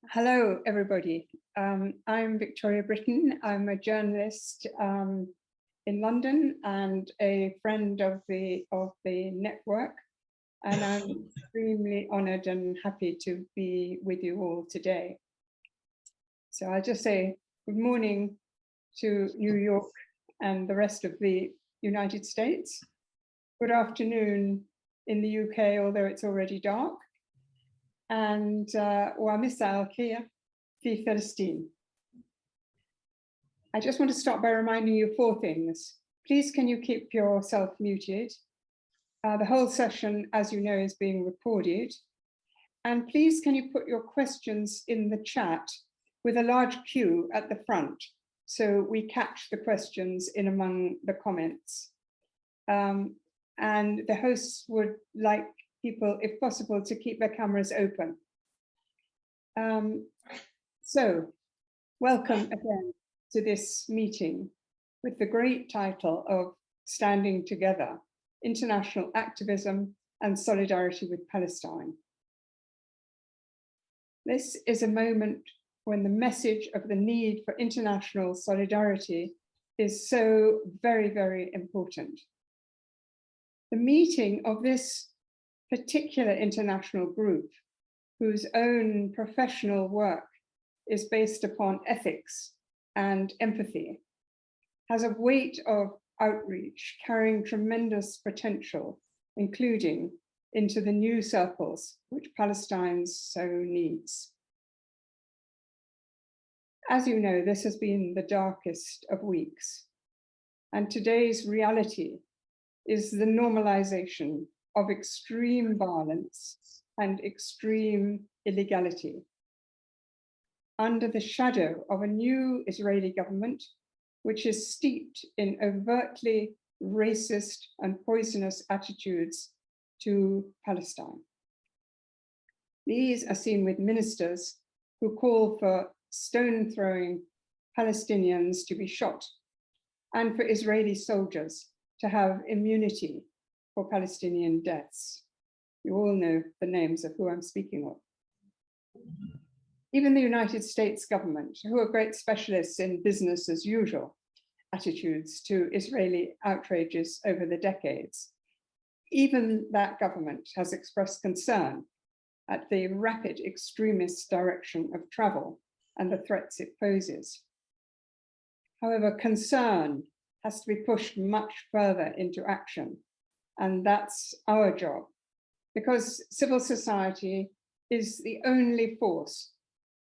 Hello, everybody. I'm Victoria Britton. I'm a journalist in London and a friend of the network. And I'm extremely honored and happy to be with you all today. So I'll just say good morning to New York and the rest of the United States. Good afternoon in the UK, although it's already dark. And ومساء الخير في فلسطين. I just want to start by reminding you 4 things. Please, can you keep yourself muted? The whole session, as you know, is being recorded. And please, can you put your questions in the chat with a large Q at the front so we catch the questions in among the comments. And the hosts would like people, if possible, to keep their cameras open. So, welcome again to this meeting with the great title of Standing Together, International Activism and Solidarity with Palestine. This is a moment when the message of the need for international solidarity is so very, very important. The meeting of this particular international group, whose own professional work is based upon ethics and empathy, has a weight of outreach carrying tremendous potential, including into the new circles which Palestine so needs. As you know, this has been the darkest of weeks, and today's reality is the normalization of extreme violence and extreme illegality. Under the shadow of a new Israeli government, which is steeped in overtly racist and poisonous attitudes to Palestine. These are seen with ministers who call for stone-throwing Palestinians to be shot and for Israeli soldiers to have immunity for Palestinian deaths. You all know the names of who I'm speaking of. Even the United States government, who are great specialists in business as usual attitudes to Israeli outrages over the decades, even that government has expressed concern at the rapid extremist direction of travel and the threats it poses. However, concern has to be pushed much further into action, and that's our job, because civil society is the only force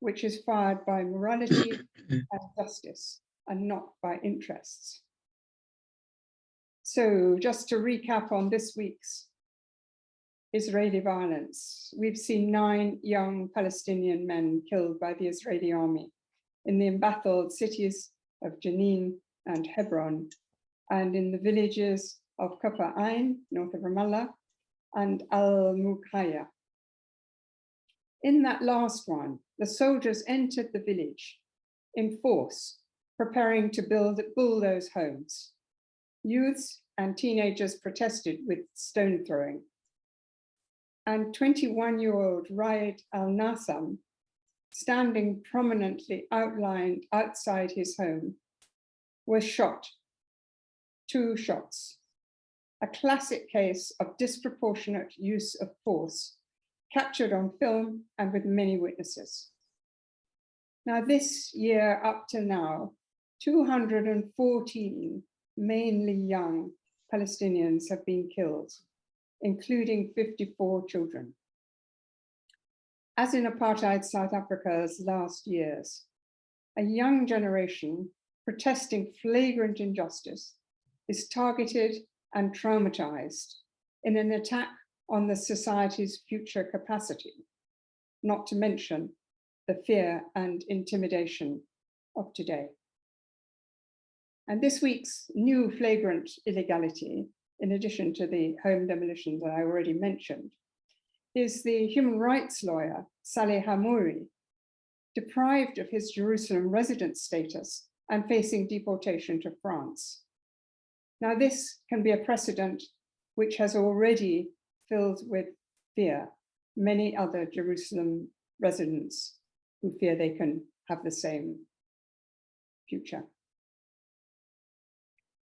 which is fired by morality and justice, and not by interests. So just to recap on this week's Israeli violence, we've seen 9 young Palestinian men killed by the Israeli army in the embattled cities of Jenin and Hebron, and in the villages of Kafar Ain, north of Ramallah, and Al-Mukhaya. In that last one, the soldiers entered the village in force, preparing to bulldoze homes. Youths and teenagers protested with stone throwing. And 21-year-old Raed al-Nassam, standing prominently outlined outside his home, was shot, 2 shots, a classic case of disproportionate use of force, captured on film and with many witnesses. Now this year up to now, 214 mainly young Palestinians have been killed, including 54 children. As in apartheid South Africa's last years, a young generation protesting flagrant injustice is targeted and traumatized in an attack on the society's future capacity, not to mention the fear and intimidation of today. And this week's new flagrant illegality, in addition to the home demolitions that I already mentioned, is the human rights lawyer, Saleh Hamouri, deprived of his Jerusalem resident status and facing deportation to France. Now, this can be a precedent which has already filled with fear many other Jerusalem residents who fear they can have the same future.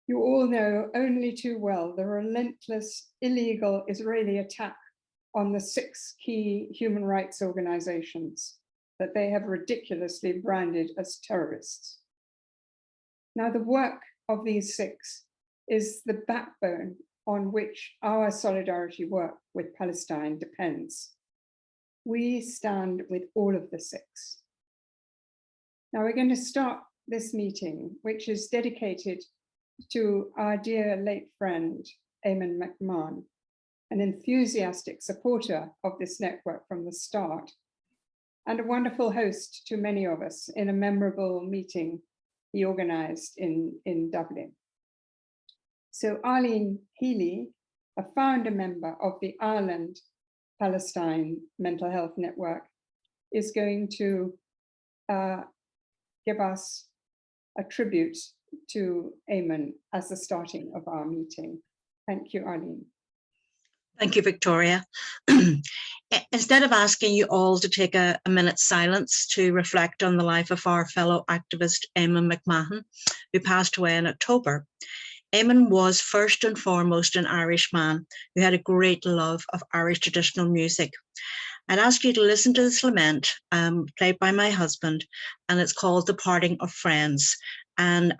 You all know only too well the relentless, illegal Israeli attack on the 6 key human rights organizations that they have ridiculously branded as terrorists. Now, the work of these 6 is the backbone on which our solidarity work with Palestine depends. We stand with all of the 6. Now, we're going to start this meeting, which is dedicated to our dear late friend, Eamon McMahon, an enthusiastic supporter of this network from the start, and a wonderful host to many of us in a memorable meeting he organized in Dublin. So Arlene Healy, a founder member of the Ireland Palestine Mental Health Network, is going to give us a tribute to Eamon as the starting of our meeting. Thank you, Arlene. Thank you, Victoria. Instead of asking you all to take a minute's silence to reflect on the life of our fellow activist Eamon McMahon, who passed away in October, Eamon was first and foremost an Irish man who had a great love of Irish traditional music. I'd ask you to listen to this lament played by my husband, and it's called The Parting of Friends. And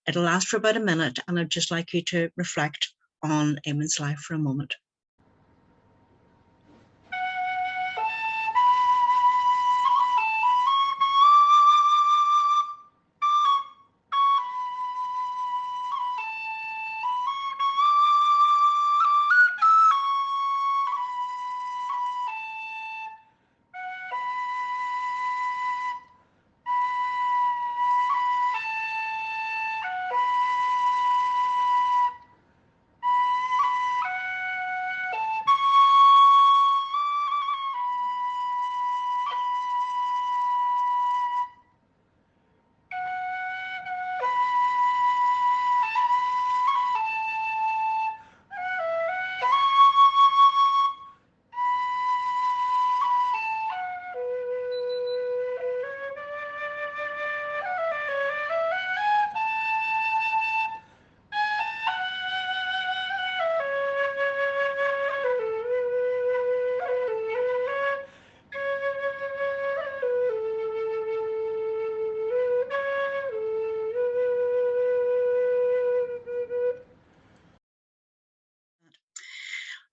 it'll last for about a minute, and I'd just like you to reflect on Eamon's life for a moment.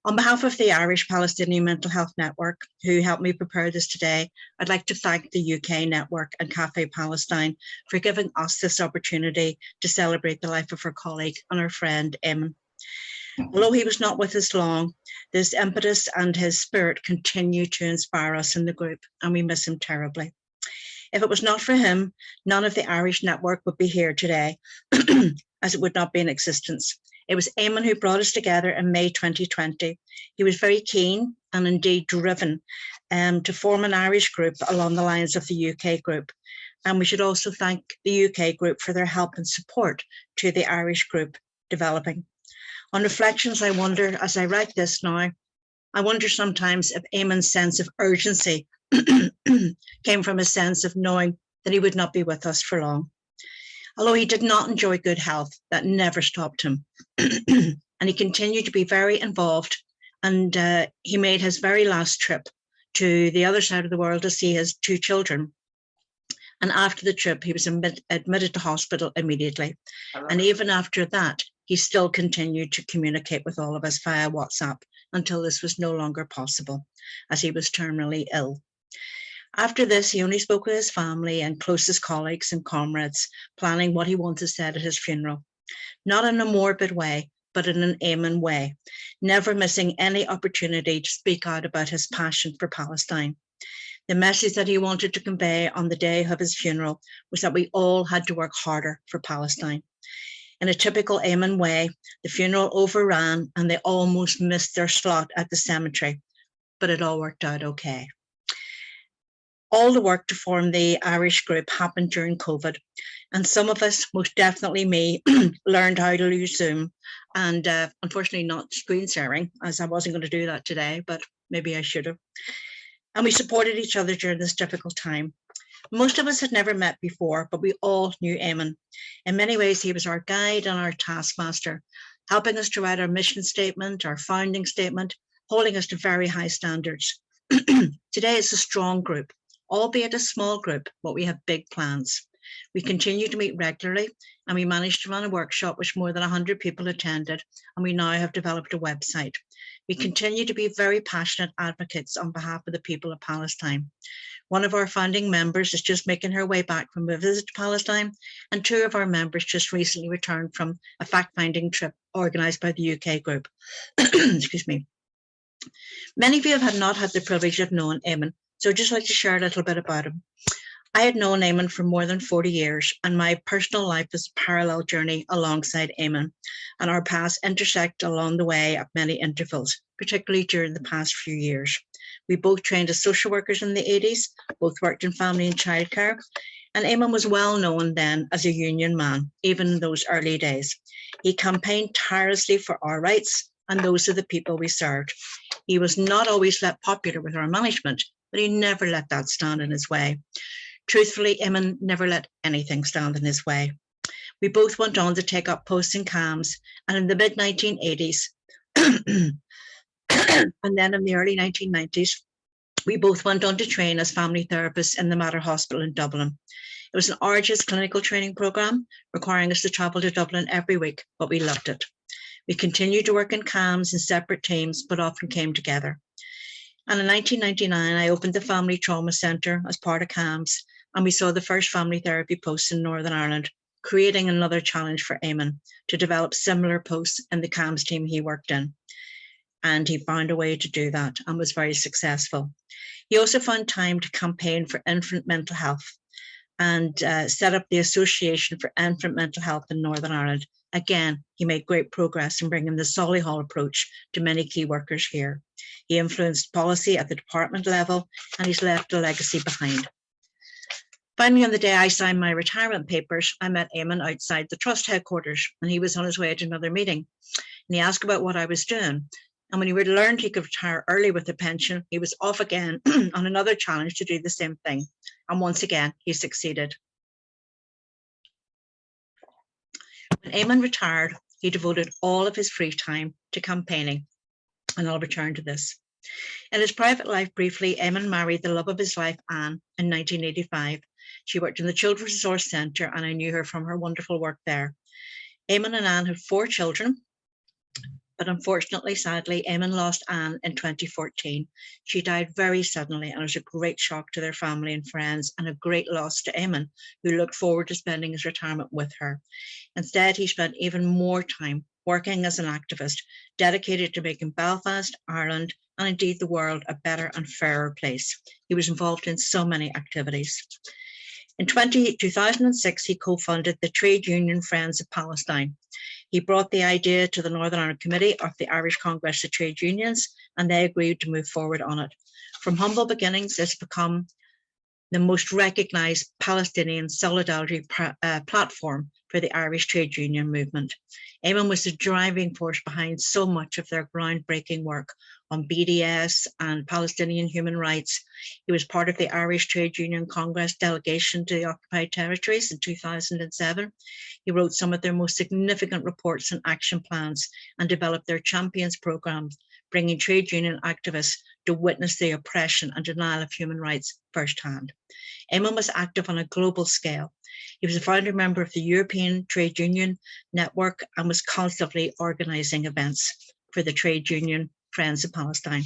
On behalf of the Irish Palestinian Mental Health Network, who helped me prepare this today, I'd like to thank the UK network and Café Palestine for giving us this opportunity to celebrate the life of our colleague and our friend, Eamon. Although he was not with us long, this impetus and his spirit continue to inspire us in the group, and we miss him terribly. If it was not for him, none of the Irish network would be here today, as it would not be in existence. It was Eamon who brought us together in May 2020. He was very keen and indeed driven to form an Irish group along the lines of the UK group. And we should also thank the UK group for their help and support to the Irish group developing. On reflections, I wonder, as I write this now, I wonder sometimes if Eamon's sense of urgency came from a sense of knowing that he would not be with us for long. Although he did not enjoy good health, that never stopped him. And he continued to be very involved, and he made his very last trip to the other side of the world to see his 2 children. And after the trip, he was admitted to hospital immediately. And even after that, he still continued to communicate with all of us via WhatsApp until this was no longer possible, as he was terminally ill. After this, he only spoke with his family and closest colleagues and comrades, planning what he wanted said at his funeral. Not in a morbid way, but in an Eamon way, never missing any opportunity to speak out about his passion for Palestine. The message that he wanted to convey on the day of his funeral was that we all had to work harder for Palestine. In a typical Eamon way, the funeral overran and they almost missed their slot at the cemetery, but it all worked out okay. All the work to form the Irish group happened during COVID, and some of us, most definitely me, learned how to use Zoom, and unfortunately not screen sharing, as I wasn't going to do that today, but maybe I should have. and we supported each other during this difficult time. Most of us had never met before, but we all knew Eamon. In many ways, he was our guide and our taskmaster, helping us to write our mission statement, our founding statement, holding us to very high standards. Today, it's a strong group, albeit a small group, but we have big plans. We continue to meet regularly, and we managed to run a workshop which more than 100 people attended, and we now have developed a website. We continue to be very passionate advocates on behalf of the people of Palestine. One of our founding members is just making her way back from a visit to Palestine, and 2 of our members just recently returned from a fact-finding trip organised by the UK group. Excuse me. Many of you have not had the privilege of knowing Eamon, so I'd just like to share a little bit about him. I had known Eamon for more than 40 years, and my personal life is a parallel journey alongside Eamon, and our paths intersect along the way at many intervals, particularly during the past few years. We both trained as social workers in the 80s, both worked in family and childcare, and Eamon was well known then as a union man, even in those early days. He campaigned tirelessly for our rights and those of the people we served. He was not always that popular with our management, but he never let that stand in his way. Truthfully, Eamon never let anything stand in his way. We both went on to take up posts in CAMS, and in the mid-1980s, and then in the early 1990s, we both went on to train as family therapists in the Mater Hospital in Dublin. It was an arduous clinical training programme, requiring us to travel to Dublin every week, but we loved it. We continued to work in CAMS in separate teams, but often came together. And in 1999, I opened the Family Trauma Centre as part of CAMS, and we saw the first family therapy posts in Northern Ireland, creating another challenge for Eamon to develop similar posts in the CAMS team he worked in. And he found a way to do that and was very successful. He also found time to campaign for infant mental health and set up the Association for Infant Mental Health in Northern Ireland. Again, he made great progress in bringing the Solihull approach to many key workers here. He influenced policy at the department level, and he's left a legacy behind. Finally, on the day I signed my retirement papers, I met Eamon outside the trust headquarters, and he was on his way to another meeting. And he asked about what I was doing. And when he learned he could retire early with a pension, he was off again on another challenge to do the same thing. And once again, he succeeded. When Eamon retired, he devoted all of his free time to campaigning, and I'll return to this. In his private life, briefly, Eamon married the love of his life, Anne, in 1985. She worked in the Children's Resource Centre, and I knew her from her wonderful work there. Eamon and Anne had 4 children, but unfortunately, sadly, Eamon lost Anne in 2014. She died very suddenly, and it was a great shock to their family and friends, and a great loss to Eamon, who looked forward to spending his retirement with her. Instead, he spent even more time working as an activist, dedicated to making Belfast, Ireland, and indeed the world a better and fairer place. He was involved in so many activities. In 2006, he co-founded the Trade Union Friends of Palestine. He brought the idea to the Northern Ireland Committee of the Irish Congress of Trade Unions, and they agreed to move forward on it. From humble beginnings, it's become the most recognised Palestinian solidarity platform for the Irish trade union movement. Eamon was the driving force behind so much of their groundbreaking work on BDS and Palestinian human rights. He was part of the Irish Trade Union Congress delegation to the occupied territories in 2007. He wrote some of their most significant reports and action plans and developed their Champions programs, bringing trade union activists to witness the oppression and denial of human rights firsthand. Eamon was active on a global scale. He was a founder member of the European Trade Union Network and was constantly organising events for the Trade Union Friends of Palestine.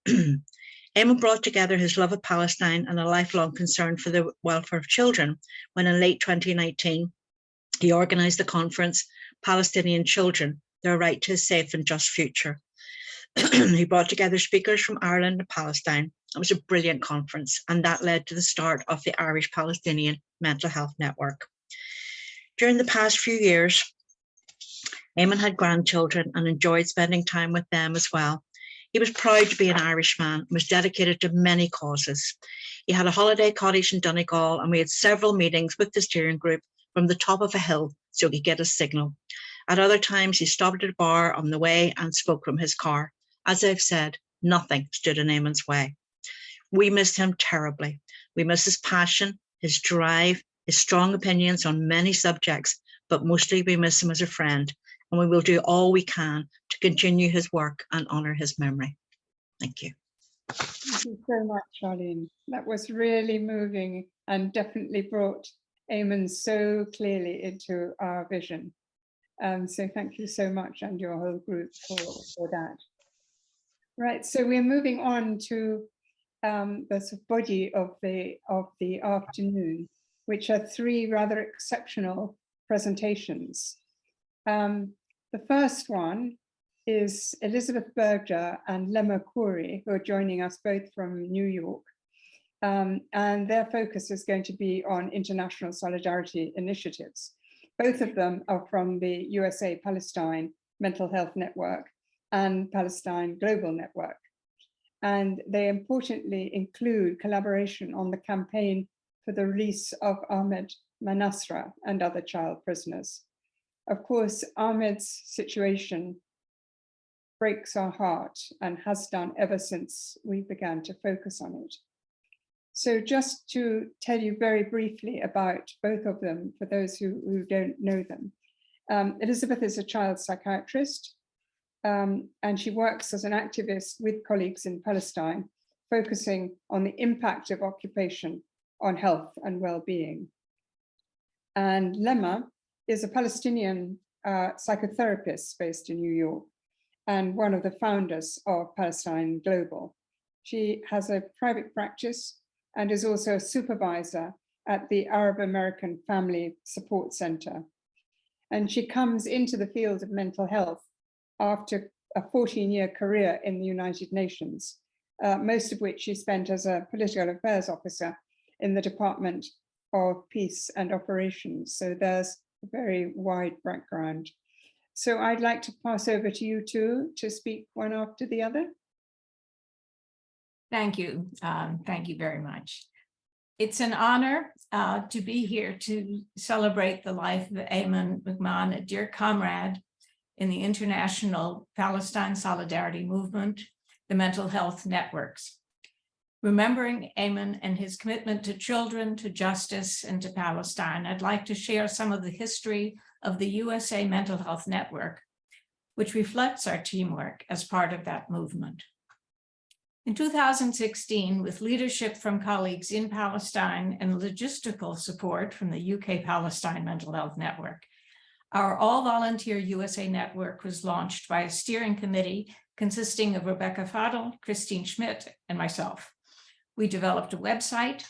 Eamon brought together his love of Palestine and a lifelong concern for the welfare of children when in late 2019, he organised the conference, Palestinian Children, Their Right to a Safe and Just Future. He brought together speakers from Ireland and Palestine. It was a brilliant conference, and that led to the start of the Irish Palestinian Mental Health Network. During the past few years, Eamon had grandchildren and enjoyed spending time with them as well. He was proud to be an Irishman and was dedicated to many causes. He had a holiday cottage in Donegal, and we had several meetings with the steering group from the top of a hill so he could get a signal. At other times, he stopped at a bar on the way and spoke from his car. As I've said, nothing stood in Eamon's way. We miss him terribly. We miss his passion, his drive, his strong opinions on many subjects, but mostly we miss him as a friend, and we will do all we can to continue his work and honour his memory. Thank you. Thank you so much, Charlene. That was really moving and definitely brought Eamon so clearly into our vision. So thank you so much, and your whole group for that. Right, so we're moving on to the sort of body of the afternoon, which are three rather exceptional presentations. The first one is Elizabeth Berger and Lemma Khoury, who are joining us both from New York. And their focus is going to be on international solidarity initiatives. Both of them are from the USA Palestine Mental Health Network and Palestine Global Network. And they importantly include collaboration on the campaign for the release of Ahmed Manasra and other child prisoners. Of course, Ahmed's situation breaks our heart and has done ever since we began to focus on it. So just to tell you very briefly about both of them, for those who don't know them. Elizabeth is a child psychiatrist, and she works as an activist with colleagues in Palestine, focusing on the impact of occupation on health and well-being. And Lemma is a Palestinian psychotherapist based in New York and one of the founders of Palestine Global. She has a private practice and is also a supervisor at the Arab American Family Support Center. And she comes into the field of mental health after a 14-year career in the United Nations, most of which she spent as a political affairs officer in the Department of Peace and Operations. So there's a very wide background. So I'd like to pass over to you two to speak one after the other. Thank you. Thank you very much. It's an honor to be here to celebrate the life of Eamon McMahon, a dear comrade in the international Palestine Solidarity Movement, the mental health networks. Remembering Eamon and his commitment to children, to justice, and to Palestine, I'd like to share some of the history of the USA Mental Health Network, which reflects our teamwork as part of that movement. In 2016, with leadership from colleagues in Palestine and logistical support from the UK Palestine Mental Health Network, our all-volunteer USA network was launched by a steering committee consisting of Rebecca Fadel, Christine Schmidt, and myself. We developed a website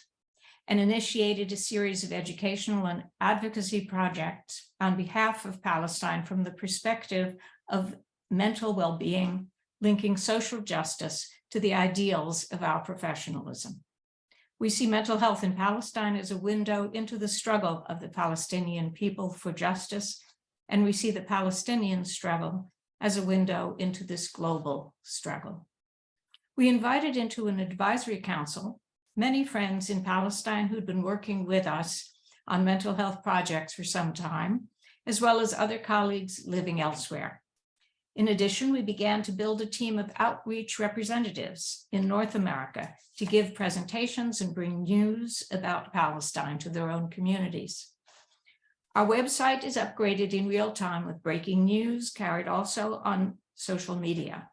and initiated a series of educational and advocacy projects on behalf of Palestine from the perspective of mental well-being, linking social justice to the ideals of our professionalism. We see mental health in Palestine as a window into the struggle of the Palestinian people for justice, and we see the Palestinian struggle as a window into this global struggle. We invited into an advisory council many friends in Palestine who'd been working with us on mental health projects for some time, as well as other colleagues living elsewhere. In addition, we began to build a team of outreach representatives in North America to give presentations and bring news about Palestine to their own communities. Our website is upgraded in real time with breaking news carried also on social media.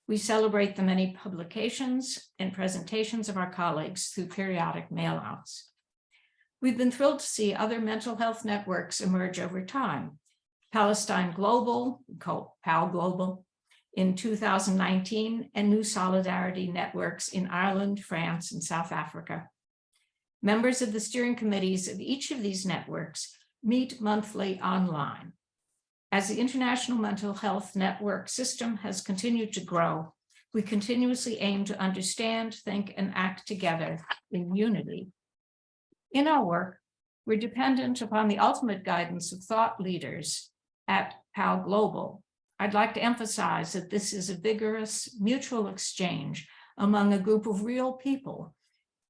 We celebrate the many publications and presentations of our colleagues through periodic mailouts. We've been thrilled to see other mental health networks emerge over time. Palestine Global, called PAL Global, in 2019, and new solidarity networks in Ireland, France, and South Africa. Members of the steering committees of each of these networks meet monthly online. As the International Mental Health Network system has continued to grow, we continuously aim to understand, think, and act together in unity. In our work, we're dependent upon the ultimate guidance of thought leaders at PAL Global. I'd like to emphasize that this is a vigorous mutual exchange among a group of real people,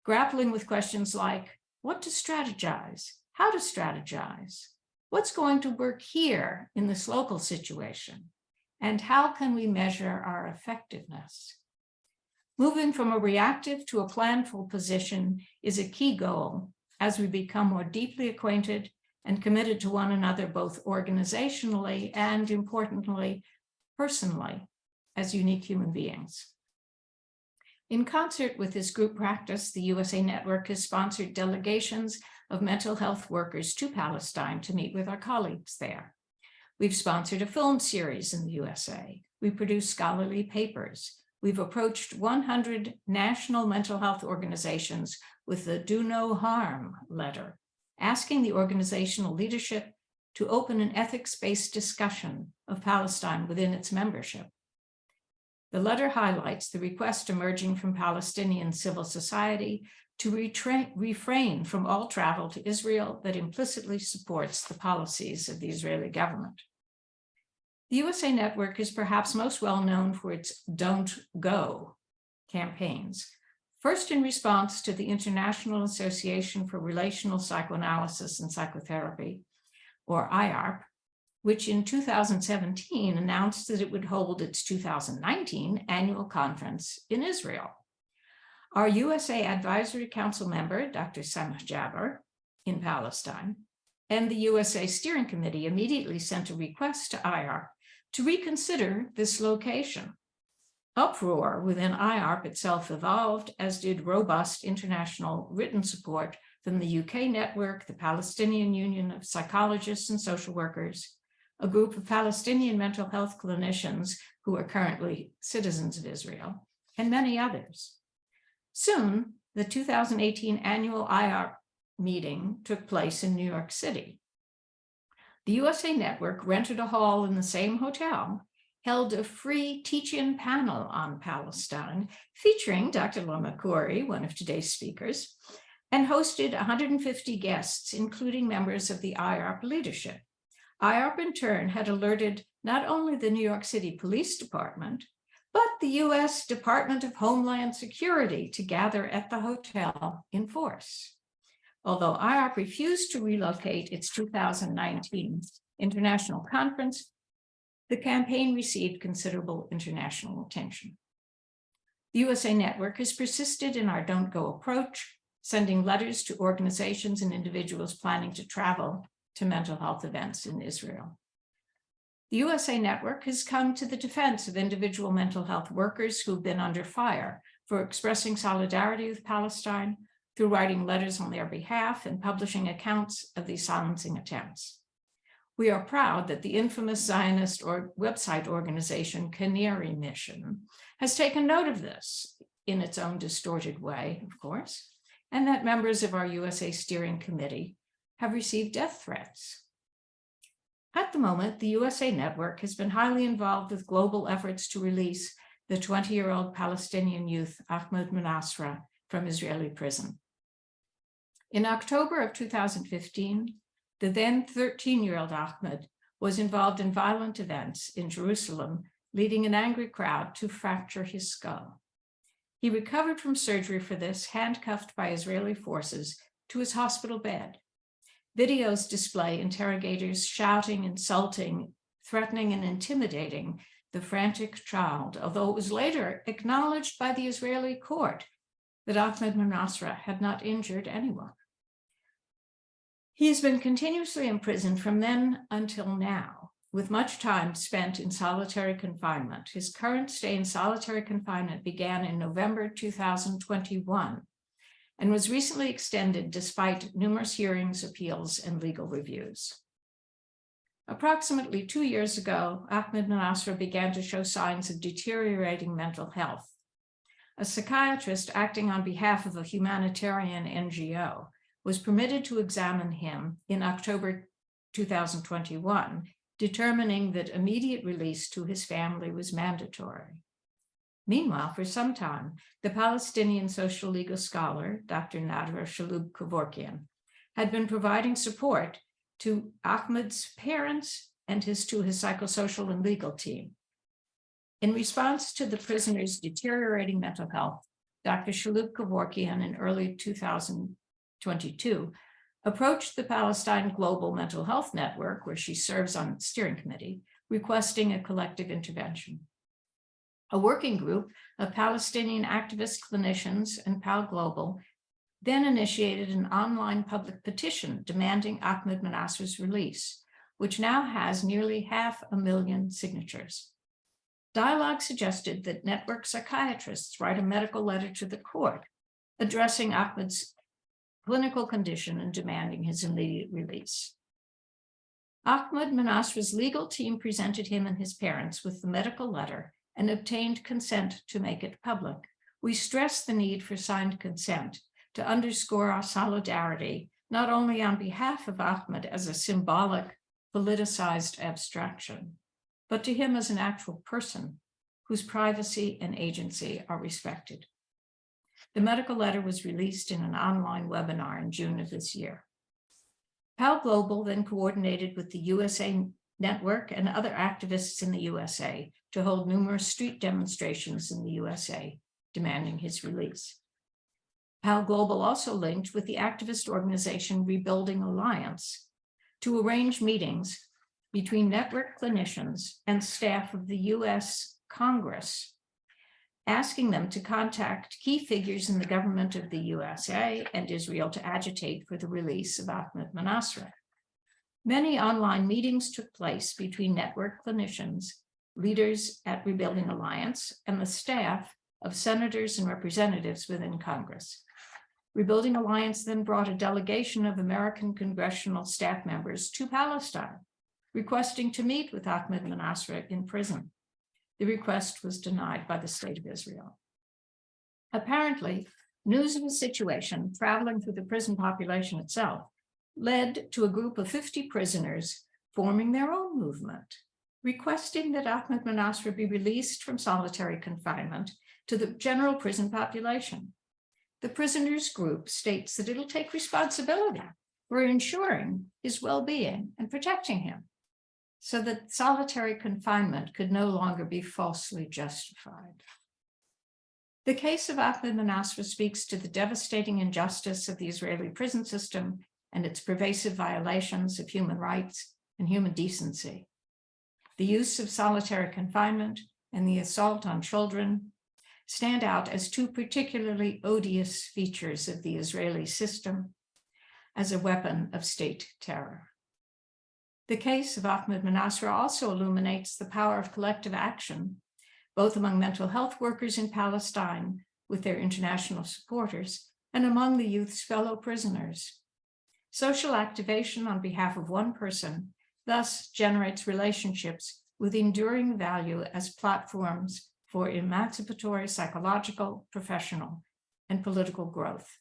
grappling with questions like what to strategize, how to strategize, what's going to work here in this local situation, and how can we measure our effectiveness? Moving from a reactive to a planful position is a key goal as we become more deeply acquainted and committed to one another, both organizationally and, importantly, personally, as unique human beings. In concert with this group practice, the USA Network has sponsored delegations of mental health workers to Palestine to meet with our colleagues there. We've sponsored a film series in the USA. We produce scholarly papers. We've approached 100 national mental health organizations with the Do No Harm letter, asking the organizational leadership to open an ethics-based discussion of Palestine within its membership. The letter highlights the request emerging from Palestinian civil society to refrain from all travel to Israel that implicitly supports the policies of the Israeli government. The USA Network is perhaps most well known for its Don't Go campaigns, first in response to the International Association for Relational Psychoanalysis and Psychotherapy, or IARP, which in 2017 announced that it would hold its 2019 annual conference in Israel. Our USA Advisory Council member, Dr. Sameh Jaber, in Palestine, and the USA Steering Committee immediately sent a request to IARP to reconsider this location. Uproar within IARP itself evolved, as did robust international written support from the UK network, the Palestinian Union of Psychologists and Social Workers, a group of Palestinian mental health clinicians who are currently citizens of Israel, and many others. Soon, the 2018 annual IARP meeting took place in New York City. The USA Network rented a hall in the same hotel, held a free teach-in panel on Palestine, featuring Dr. Lama Khoury, one of today's speakers, and hosted 150 guests, including members of the IARP leadership. IARP, in turn, had alerted not only the New York City Police Department, but the U.S. Department of Homeland Security to gather at the hotel in force. Although IARP refused to relocate its 2019 international conference, the campaign received considerable international attention. The USA Network has persisted in our Don't Go approach, sending letters to organizations and individuals planning to travel to mental health events in Israel. The USA Network has come to the defense of individual mental health workers who've been under fire for expressing solidarity with Palestine through writing letters on their behalf and publishing accounts of these silencing attempts. We are proud that the infamous Zionist website organization Canary Mission has taken note of this in its own distorted way, of course, and that members of our USA Steering Committee have received death threats. At the moment, the USA Network has been highly involved with global efforts to release the 20-year-old Palestinian youth Ahmed Manasra from Israeli prison. In October of 2015, the then 13-year-old Ahmed was involved in violent events in Jerusalem, leading an angry crowd to fracture his skull. He recovered from surgery for this, handcuffed by Israeli forces to his hospital bed. Videos display interrogators shouting, insulting, threatening, and intimidating the frantic child, although it was later acknowledged by the Israeli court that Ahmed Manasra had not injured anyone. He has been continuously imprisoned from then until now, with much time spent in solitary confinement. His current stay in solitary confinement began in November 2021 and was recently extended despite numerous hearings, appeals, and legal reviews. Approximately 2 years ago, Ahmed Manasra began to show signs of deteriorating mental health. A psychiatrist acting on behalf of a humanitarian NGO was permitted to examine him in October 2021, determining that immediate release to his family was mandatory. Meanwhile, for some time, the Palestinian social legal scholar, Dr. Nadra Shalhoub-Kevorkian, had been providing support to Ahmed's parents and his psychosocial and legal team. In response to the prisoner's deteriorating mental health, Dr. Shalhoub-Kevorkian in early 2022 approached the Palestine Global Mental Health Network, where she serves on its steering committee, requesting a collective intervention. A working group of Palestinian activist clinicians and PAL Global then initiated an online public petition demanding Ahmed Manasser's release, which now has nearly 500,000 signatures. Dialogue suggested that network psychiatrists write a medical letter to the court addressing Ahmed's clinical condition and demanding his immediate release. Ahmed Manasser's legal team presented him and his parents with the medical letter and obtained consent to make it public. We stress the need for signed consent to underscore our solidarity, not only on behalf of Ahmed as a symbolic, politicized abstraction, but to him as an actual person whose privacy and agency are respected. The medical letter was released in an online webinar in June of this year. PAL Global then coordinated with the USA Network and other activists in the USA to hold numerous street demonstrations in the USA demanding his release. PAL Global also linked with the activist organization Rebuilding Alliance to arrange meetings between network clinicians and staff of the US Congress, asking them to contact key figures in the government of the USA and Israel to agitate for the release of Ahmed Manasser. Many online meetings took place between network clinicians, leaders at Rebuilding Alliance, and the staff of senators and representatives within Congress. Rebuilding Alliance then brought a delegation of American congressional staff members to Palestine, requesting to meet with Ahmed Manasser in prison. The request was denied by the State of Israel. Apparently, news of the situation traveling through the prison population itself led to a group of 50 prisoners forming their own movement, requesting that Ahmed Manasser be released from solitary confinement to the general prison population. The prisoners group states that it'll take responsibility for ensuring his well-being and protecting him, so that solitary confinement could no longer be falsely justified. The case of Ahmed Manasser speaks to the devastating injustice of the Israeli prison system and its pervasive violations of human rights and human decency. The use of solitary confinement and the assault on children stand out as two particularly odious features of the Israeli system as a weapon of state terror. The case of Ahmed Manasser also illuminates the power of collective action, both among mental health workers in Palestine with their international supporters and among the youth's fellow prisoners. Social activation on behalf of one person thus generates relationships with enduring value as platforms for emancipatory, psychological, professional, and political growth.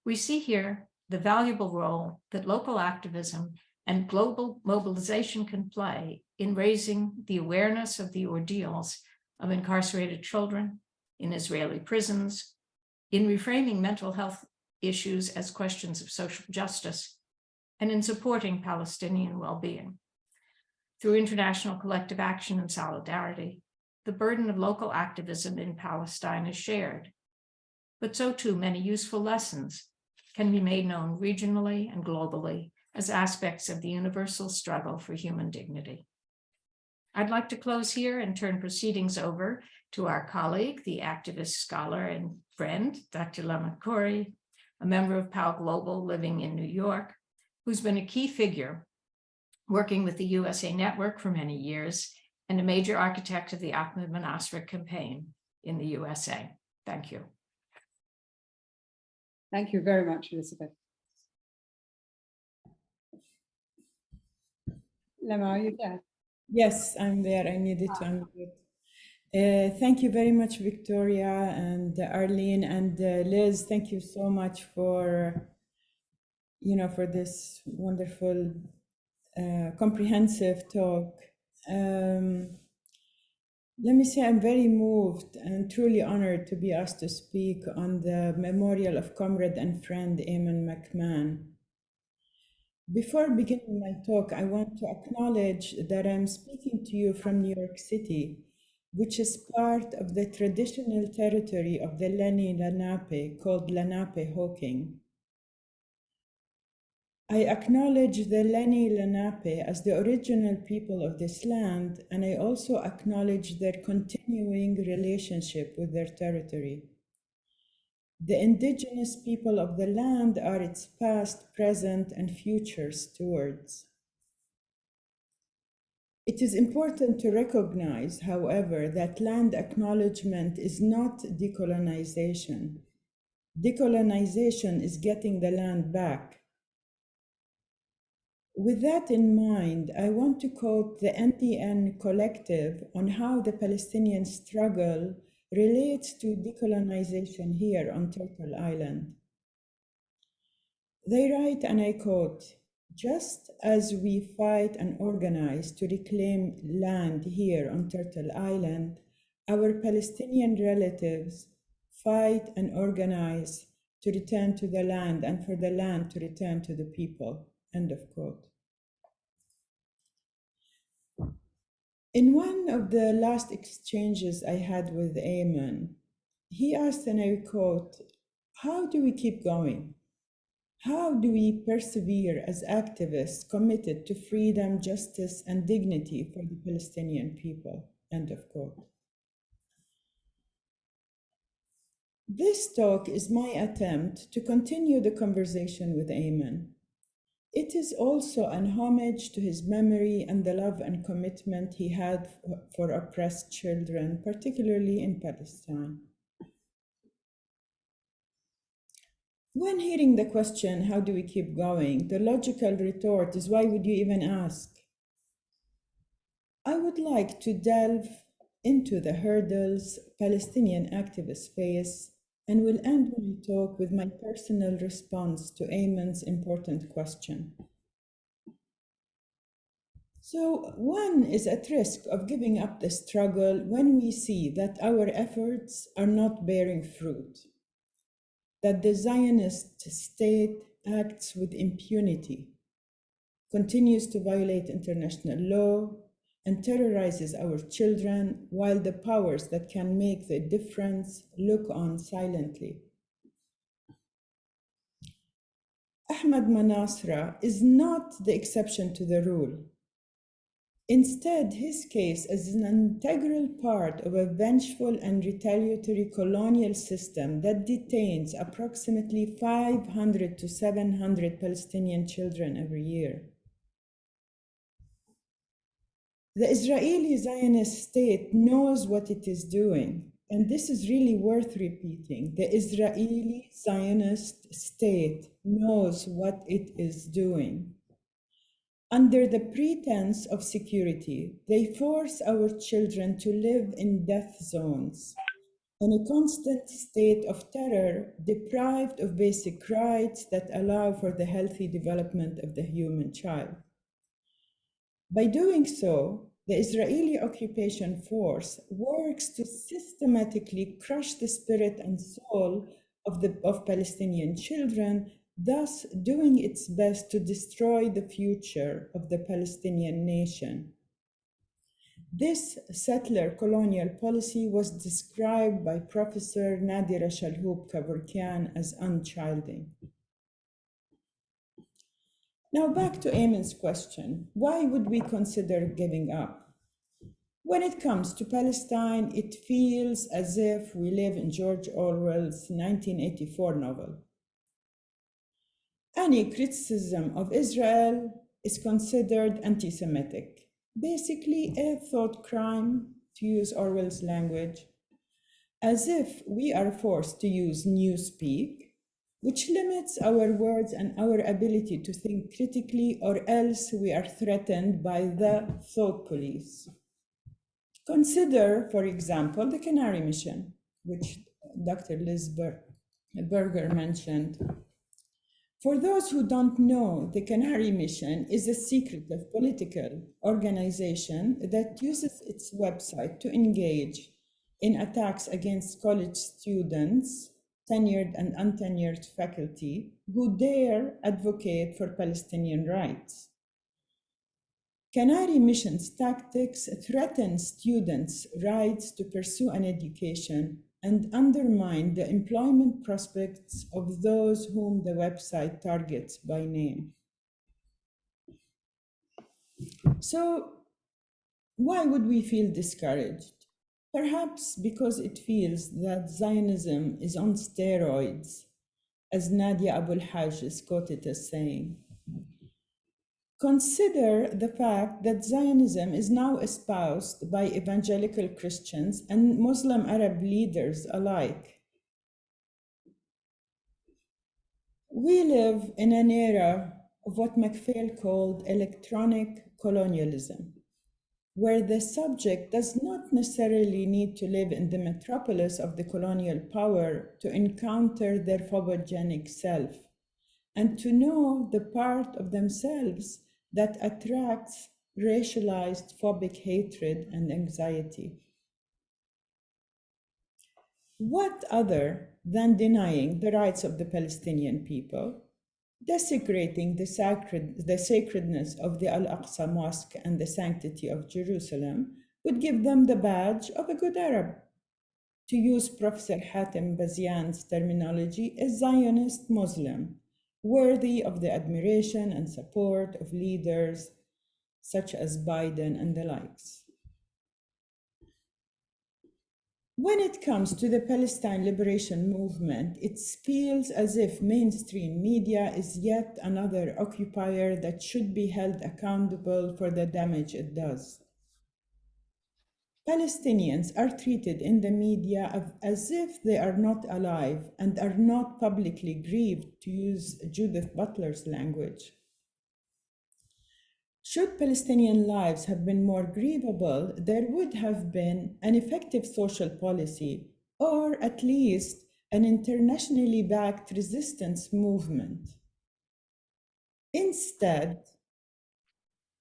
We see here the valuable role that local activism and global mobilization can play in raising the awareness of the ordeals of incarcerated children in Israeli prisons, in reframing mental health issues as questions of social justice, and in supporting Palestinian well-being. Through international collective action and solidarity, the burden of local activism in Palestine is shared, but so too many useful lessons can be made known regionally and globally as aspects of the universal struggle for human dignity. I'd like to close here and turn proceedings over to our colleague, the activist scholar and friend, Dr. Lama Khoury, a member of PAL Global living in New York, who's been a key figure working with the USA Network for many years and a major architect of the Ahmed Manasser campaign in the USA. Thank you. Thank you very much, Elizabeth. Lema, are you there? Yes, I'm there. I needed to unmute. Thank you very much, Victoria and Arlene and Liz. Thank you so much for, for this wonderful, comprehensive talk. Let me say I'm very moved and truly honored to be asked to speak on the memorial of comrade and friend Ayman McMahon. Before beginning my talk, I want to acknowledge that I'm speaking to you from New York City, which is part of the traditional territory of the Lenni Lenape called Lenape Hawking. I acknowledge the Lenni Lenape as the original people of this land, and I also acknowledge their continuing relationship with their territory. The indigenous people of the land are its past, present, and future stewards. It is important to recognize, however, that land acknowledgement is not decolonization. Decolonization is getting the land back. With that in mind, I want to quote the NTN collective on how the Palestinian struggle relates to decolonization here on Turtle Island. They write, and I quote, "Just as we fight and organize to reclaim land here on Turtle Island, our Palestinian relatives fight and organize to return to the land and for the land to return to the people." End of quote. In one of the last exchanges I had with Ayman, he asked, and I quote, "How do we keep going? How do we persevere as activists committed to freedom, justice, and dignity for the Palestinian people?" End of quote. This talk is my attempt to continue the conversation with Ayman. It is also an homage to his memory and the love and commitment he had for oppressed children, particularly in Palestine. When hearing the question, how do we keep going, the logical retort is, why would you even ask? I would like to delve into the hurdles Palestinian activists face and will end my talk with my personal response to Ayman's important question. So, one is at risk of giving up the struggle when we see that our efforts are not bearing fruit, that the Zionist state acts with impunity, continues to violate international law, and terrorizes our children, while the powers that can make the difference look on silently. Ahmad Manasra is not the exception to the rule. Instead, his case is an integral part of a vengeful and retaliatory colonial system that detains approximately 500 to 700 Palestinian children every year. The Israeli Zionist state knows what it is doing, and this is really worth repeating. The Israeli Zionist state knows what it is doing. Under the pretense of security, they force our children to live in death zones, in a constant state of terror, deprived of basic rights that allow for the healthy development of the human child. By doing so, the Israeli occupation force works to systematically crush the spirit and soul of Palestinian children, thus doing its best to destroy the future of the Palestinian nation. This settler colonial policy was described by Professor Nadira Shalhoub-Kevorkian as unchilding. Now back to Ayman's question, why would we consider giving up? When it comes to Palestine, it feels as if we live in George Orwell's 1984 novel. Any criticism of Israel is considered anti-Semitic, basically a thought crime, to use Orwell's language, as if we are forced to use newspeak, which limits our words and our ability to think critically, or else we are threatened by the thought police. Consider, for example, the Canary Mission, which Dr. Liz Berger mentioned. For those who don't know, the Canary Mission is a secretive political organization that uses its website to engage in attacks against college students, tenured and untenured faculty who dare advocate for Palestinian rights. Canary Mission's tactics threaten students' rights to pursue an education and undermine the employment prospects of those whom the website targets by name. So, why would we feel discouraged? Perhaps because it feels that Zionism is on steroids, as Nadia Abul Hajj is quoted as saying. Consider the fact that Zionism is now espoused by evangelical Christians and Muslim Arab leaders alike. We live in an era of what MacPhail called electronic colonialism, where the subject does not necessarily need to live in the metropolis of the colonial power to encounter their phobogenic self and to know the part of themselves that attracts racialized phobic hatred and anxiety. What other than denying the rights of the Palestinian people, desecrating the sacredness of the Al-Aqsa Mosque and the sanctity of Jerusalem would give them the badge of a good Arab? To use Professor Hatem Bazian's terminology, a Zionist Muslim, worthy of the admiration and support of leaders such as Biden and the likes. When it comes to the Palestine liberation movement, it feels as if mainstream media is yet another occupier that should be held accountable for the damage it does. Palestinians are treated in the media as if they are not alive and are not publicly grieved, to use Judith Butler's language. Should Palestinian lives have been more grievable, there would have been an effective social policy, or at least an internationally backed resistance movement. Instead,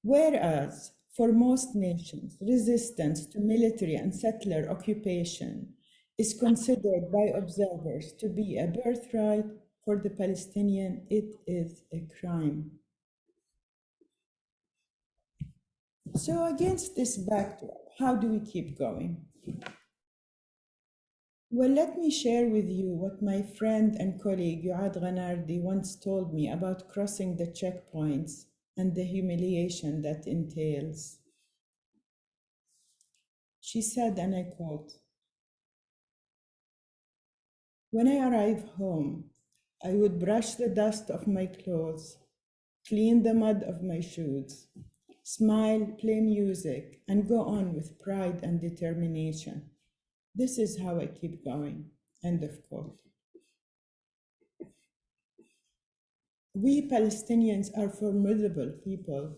whereas for most nations, resistance to military and settler occupation is considered by observers to be a birthright, for the Palestinian, it is a crime. So against this backdrop, how do we keep going? Well, let me share with you what my friend and colleague Yuad Ghanardi once told me about crossing the checkpoints and the humiliation that entails. She said, and I quote, "When I arrive home, I would brush the dust off my clothes, clean the mud of my shoes, smile, play music, and go on with pride and determination. This is how I keep going." End of quote. We Palestinians are formidable people.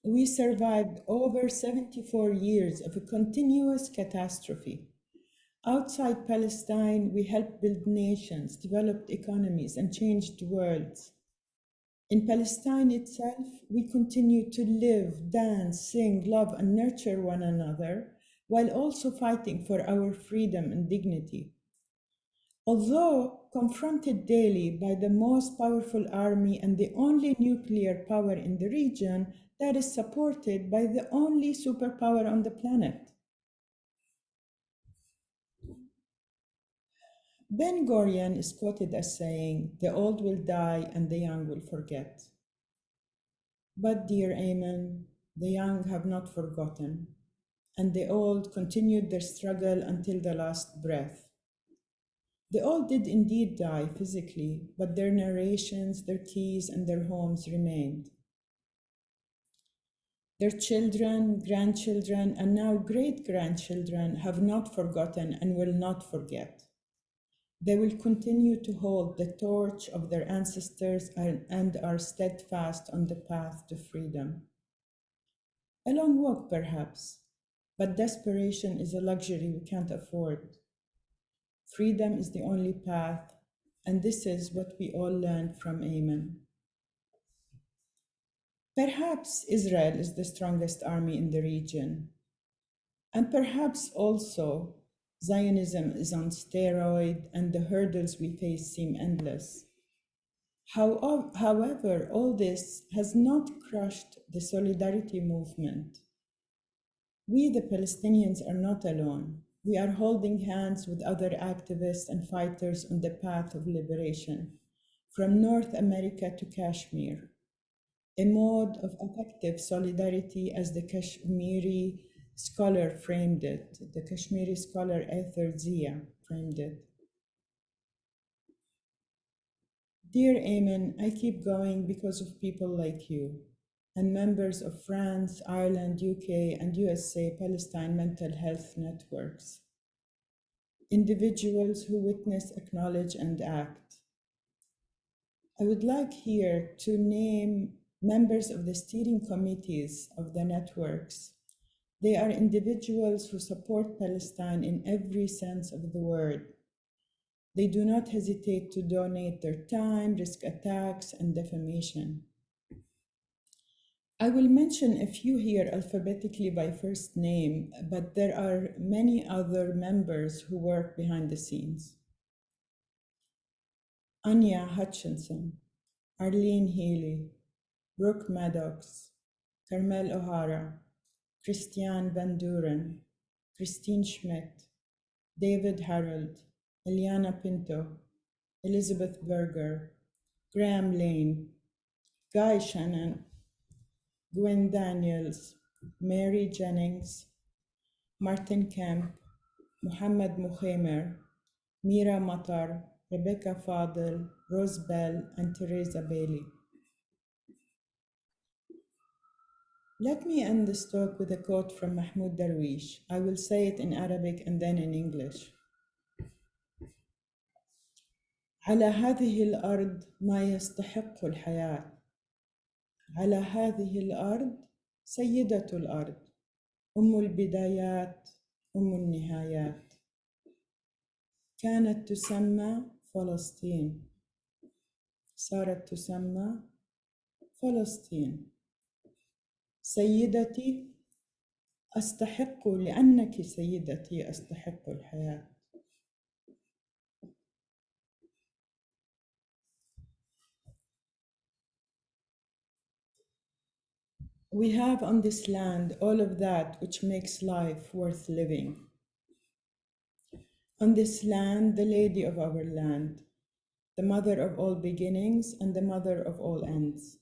We survived over 74 years of a continuous catastrophe. Outside Palestine, we helped build nations, developed economies, and changed worlds. In Palestine itself, we continue to live, dance, sing, love, and nurture one another, while also fighting for our freedom and dignity. Although confronted daily by the most powerful army and the only nuclear power in the region that is supported by the only superpower on the planet. Ben Gurion is quoted as saying, "The old will die and the young will forget." But, dear Ayman, the young have not forgotten, and the old continued their struggle until the last breath. The old did indeed die physically, but their narrations, their keys, and their homes remained. Their children, grandchildren, and now great-grandchildren have not forgotten and will not forget. They will continue to hold the torch of their ancestors and are steadfast on the path to freedom. A long walk, perhaps, but desperation is a luxury we can't afford. Freedom is the only path, and this is what we all learned from Ayman. Perhaps Israel is the strongest army in the region, and perhaps also Zionism is on steroid and the hurdles we face seem endless. However, all this has not crushed the solidarity movement. We, the Palestinians, are not alone. We are holding hands with other activists and fighters on the path of liberation, from North America to Kashmir. a mode of affective solidarity, as the Kashmiri scholar framed it. The Kashmiri scholar Aether Zia framed it. Dear Eamon, I keep going because of people like you and members of France, Ireland, UK, and USA Palestine mental health networks. Individuals who witness, acknowledge, and act. I would like here to name members of the steering committees of the networks. They are individuals who support Palestine in every sense of the word. They do not hesitate to donate their time, risk attacks, and defamation. I will mention a few here alphabetically by first name, but there are many other members who work behind the scenes. Anya Hutchinson, Arlene Healy, Brooke Maddox, Carmel O'Hara, Christiane Van Duren, Christine Schmidt, David Harold, Eliana Pinto, Elizabeth Berger, Graham Lane, Guy Shannon, Gwen Daniels, Mary Jennings, Martin Kemp, Muhammad Mukhemer, Mira Matar, Rebecca Fadel, Rose Bell, and Teresa Bailey. Let me end this talk with a quote from Mahmoud Darwish. I will say it in Arabic and then in English. على هذه الأرض ما يستحق الحياة. على هذه الأرض سيدة الأرض. أم البدايات، أم النهايات. كانت تسمى فلسطين. صارت تسمى فلسطين. سيدتي أستحق لأنك سيدتي أستحق الحياة. We have on this land all of that which makes life worth living. On this land, the lady of our land, the mother of all beginnings and the mother of all ends.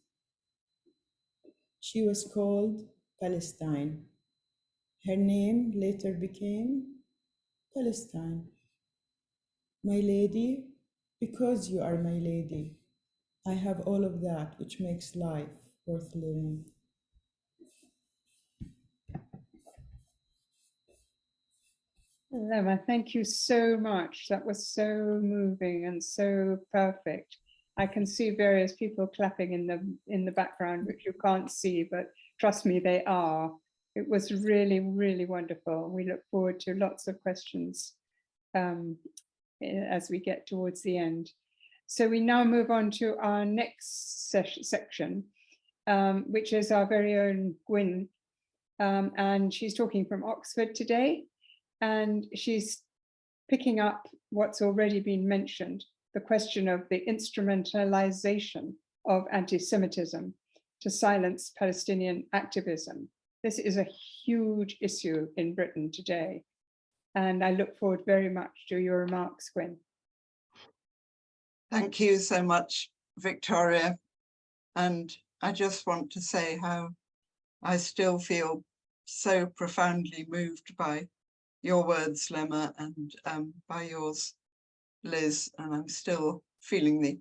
She was called Palestine. Her name later became Palestine. My lady, because you are my lady, I have all of that which makes life worth living. Lema, thank you so much. That was so moving and so perfect. I can see various people clapping in the background, which you can't see, but trust me, they are. It was really, really wonderful. We look forward to lots of questions as we get towards the end. So we now move on to our next section, which is our very own Gwyn. And she's talking from Oxford today. And she's picking up what's already been mentioned, the question of the instrumentalization of anti-Semitism to silence Palestinian activism. This is a huge issue in Britain today. And I look forward very much to your remarks, Gwen. Thank you so much, Victoria. And I just want to say how I still feel so profoundly moved by your words, Lema, and by yours, Liz, and I'm still feeling the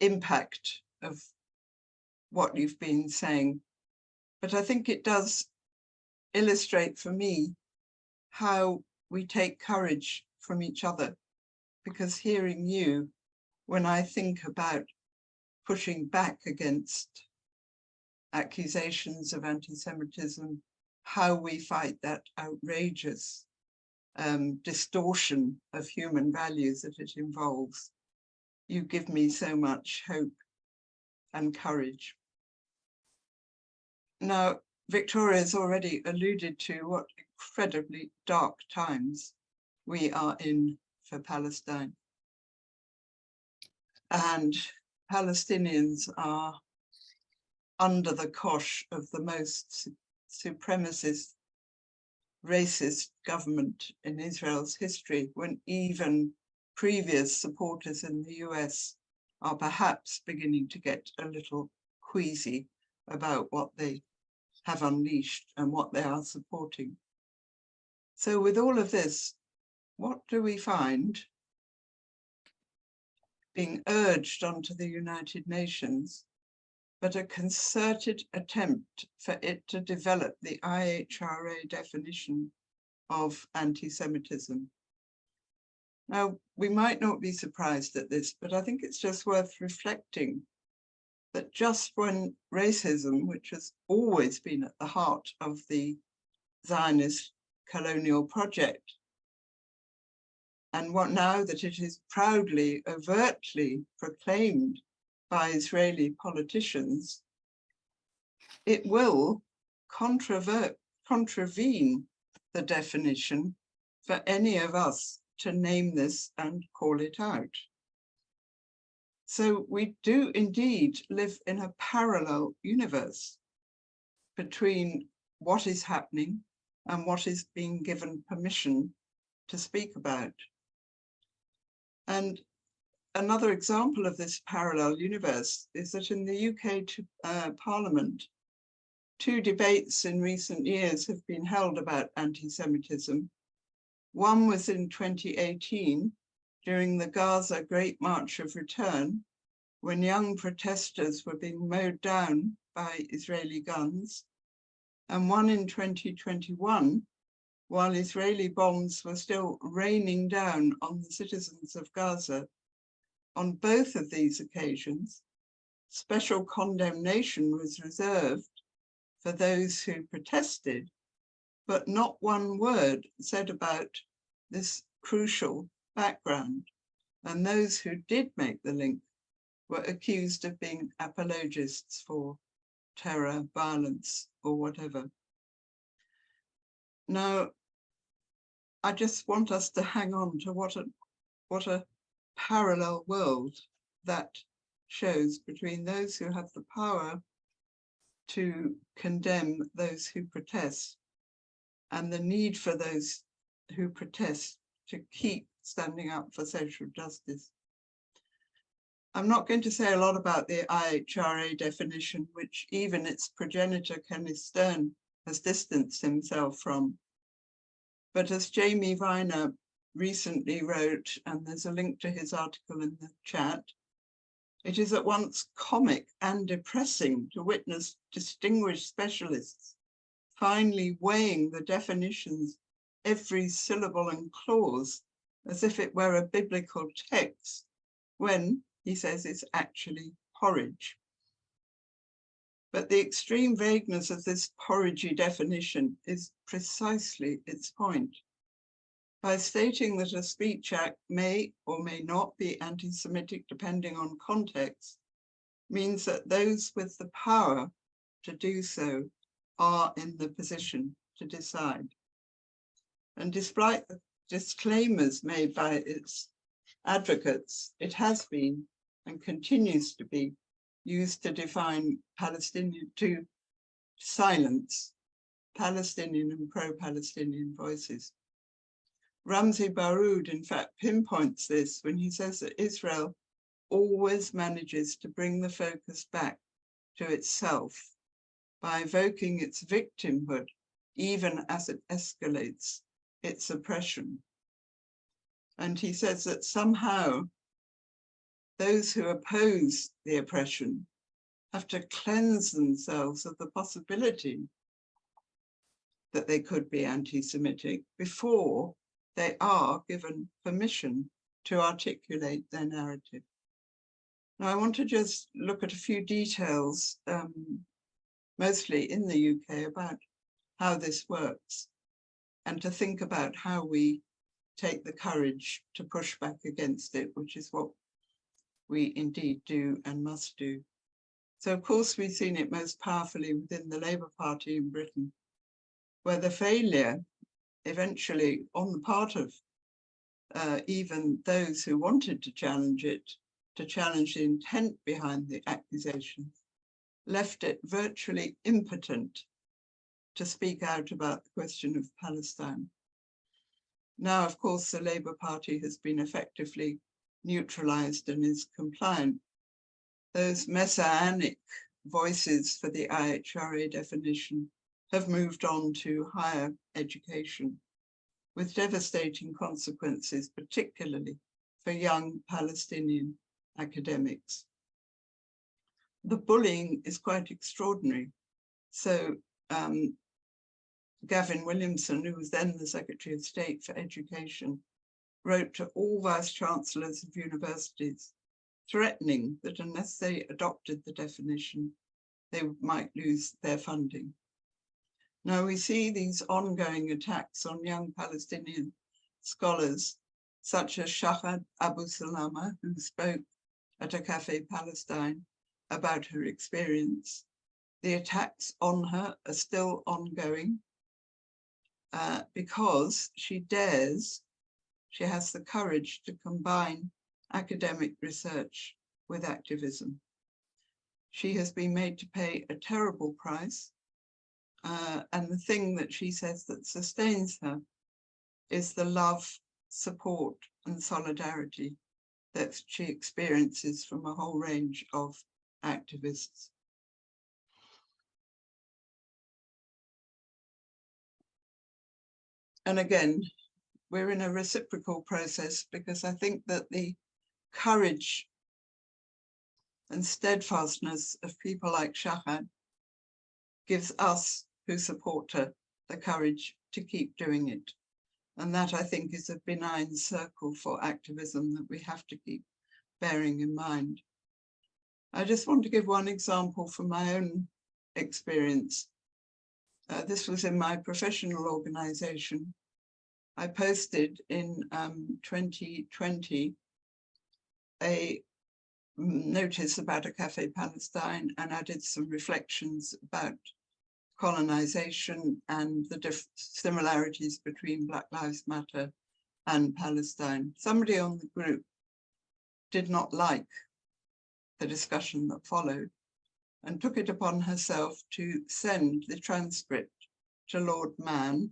impact of what you've been saying. But I think it does illustrate for me how we take courage from each other, because hearing you, when I think about pushing back against accusations of anti-Semitism, how we fight that outrageous distortion of human values that it involves. You give me so much hope and courage. Now, Victoria has already alluded to what incredibly dark times we are in for Palestine. And Palestinians are under the cosh of the most supremacist, racist government in Israel's history, when even previous supporters in the US are perhaps beginning to get a little queasy about what they have unleashed and what they are supporting. So with all of this, what do we find being urged onto the United Nations, but a concerted attempt for it to develop the IHRA definition of anti-Semitism? Now, we might not be surprised at this, but I think it's just worth reflecting that just when racism, which has always been at the heart of the Zionist colonial project, and what now that it is proudly, overtly proclaimed by Israeli politicians, it will contravene the definition for any of us to name this and call it out. So we do indeed live in a parallel universe between what is happening and what is being given permission to speak about. And another example of this parallel universe is that in the UK Parliament, 2 debates in recent years have been held about anti-Semitism. One was in 2018 during the Gaza Great March of Return, when young protesters were being mowed down by Israeli guns, and one in 2021, while Israeli bombs were still raining down on the citizens of Gaza. On both of these occasions, special condemnation was reserved for those who protested, but not one word said about this crucial background. And those who did make the link were accused of being apologists for terror, violence, or whatever. Now, I just want us to hang on to what a parallel world that shows between those who have the power to condemn those who protest and the need for those who protest to keep standing up for social justice. I'm not going to say a lot about the IHRA definition, which even its progenitor, Kenneth Stern, has distanced himself from. But as Jamie Viner recently wrote, and there's a link to his article in the chat, it is at once comic and depressing to witness distinguished specialists finally weighing the definitions, every syllable and clause, as if it were a biblical text, when, he says, it's actually porridge. But the extreme vagueness of this porridgey definition is precisely its point. By stating that a speech act may or may not be anti-Semitic depending on context, means that those with the power to do so are in the position to decide. And despite the disclaimers made by its advocates, it has been and continues to be used to define Palestinian, to silence Palestinian and pro-Palestinian voices. Ramzi Baroud, in fact, pinpoints this when he says that Israel always manages to bring the focus back to itself by evoking its victimhood, even as it escalates its oppression. And he says that somehow those who oppose the oppression have to cleanse themselves of the possibility that they could be anti-Semitic before they are given permission to articulate their narrative. Now, I want to just look at a few details, mostly in the UK, about how this works, and to think about how we take the courage to push back against it, which is what we indeed do and must do. So, of course, we've seen it most powerfully within the Labour Party in Britain, where the failure eventually on the part of even those who wanted to challenge it, to challenge the intent behind the accusations, left it virtually impotent to speak out about the question of Palestine. Now, of course, the Labour Party has been effectively neutralized and is compliant. Those messianic voices for the IHRA definition have moved on to higher education, with devastating consequences, particularly for young Palestinian academics. The bullying is quite extraordinary. So Gavin Williamson, who was then the Secretary of State for Education, wrote to all vice-chancellors of universities, threatening that unless they adopted the definition, they might lose their funding. Now we see these ongoing attacks on young Palestinian scholars, such as Shahad Abu Salama, who spoke at a Cafe Palestine about her experience. The attacks on her are still ongoing because she has the courage to combine academic research with activism. She has been made to pay a terrible price. And the thing that she says that sustains her is the love, support, and solidarity that she experiences from a whole range of activists. And again, we're in a reciprocal process, because I think that the courage and steadfastness of people like Shahad gives us who support her the courage to keep doing it. And that, I think, is a benign circle for activism that we have to keep bearing in mind. I just want to give one example from my own experience. This was in my professional organization. I posted in 2020 a notice about a Cafe Palestine and added some reflections about colonization and the similarities between Black Lives Matter and Palestine. Somebody on the group did not like the discussion that followed and took it upon herself to send the transcript to Lord Mann,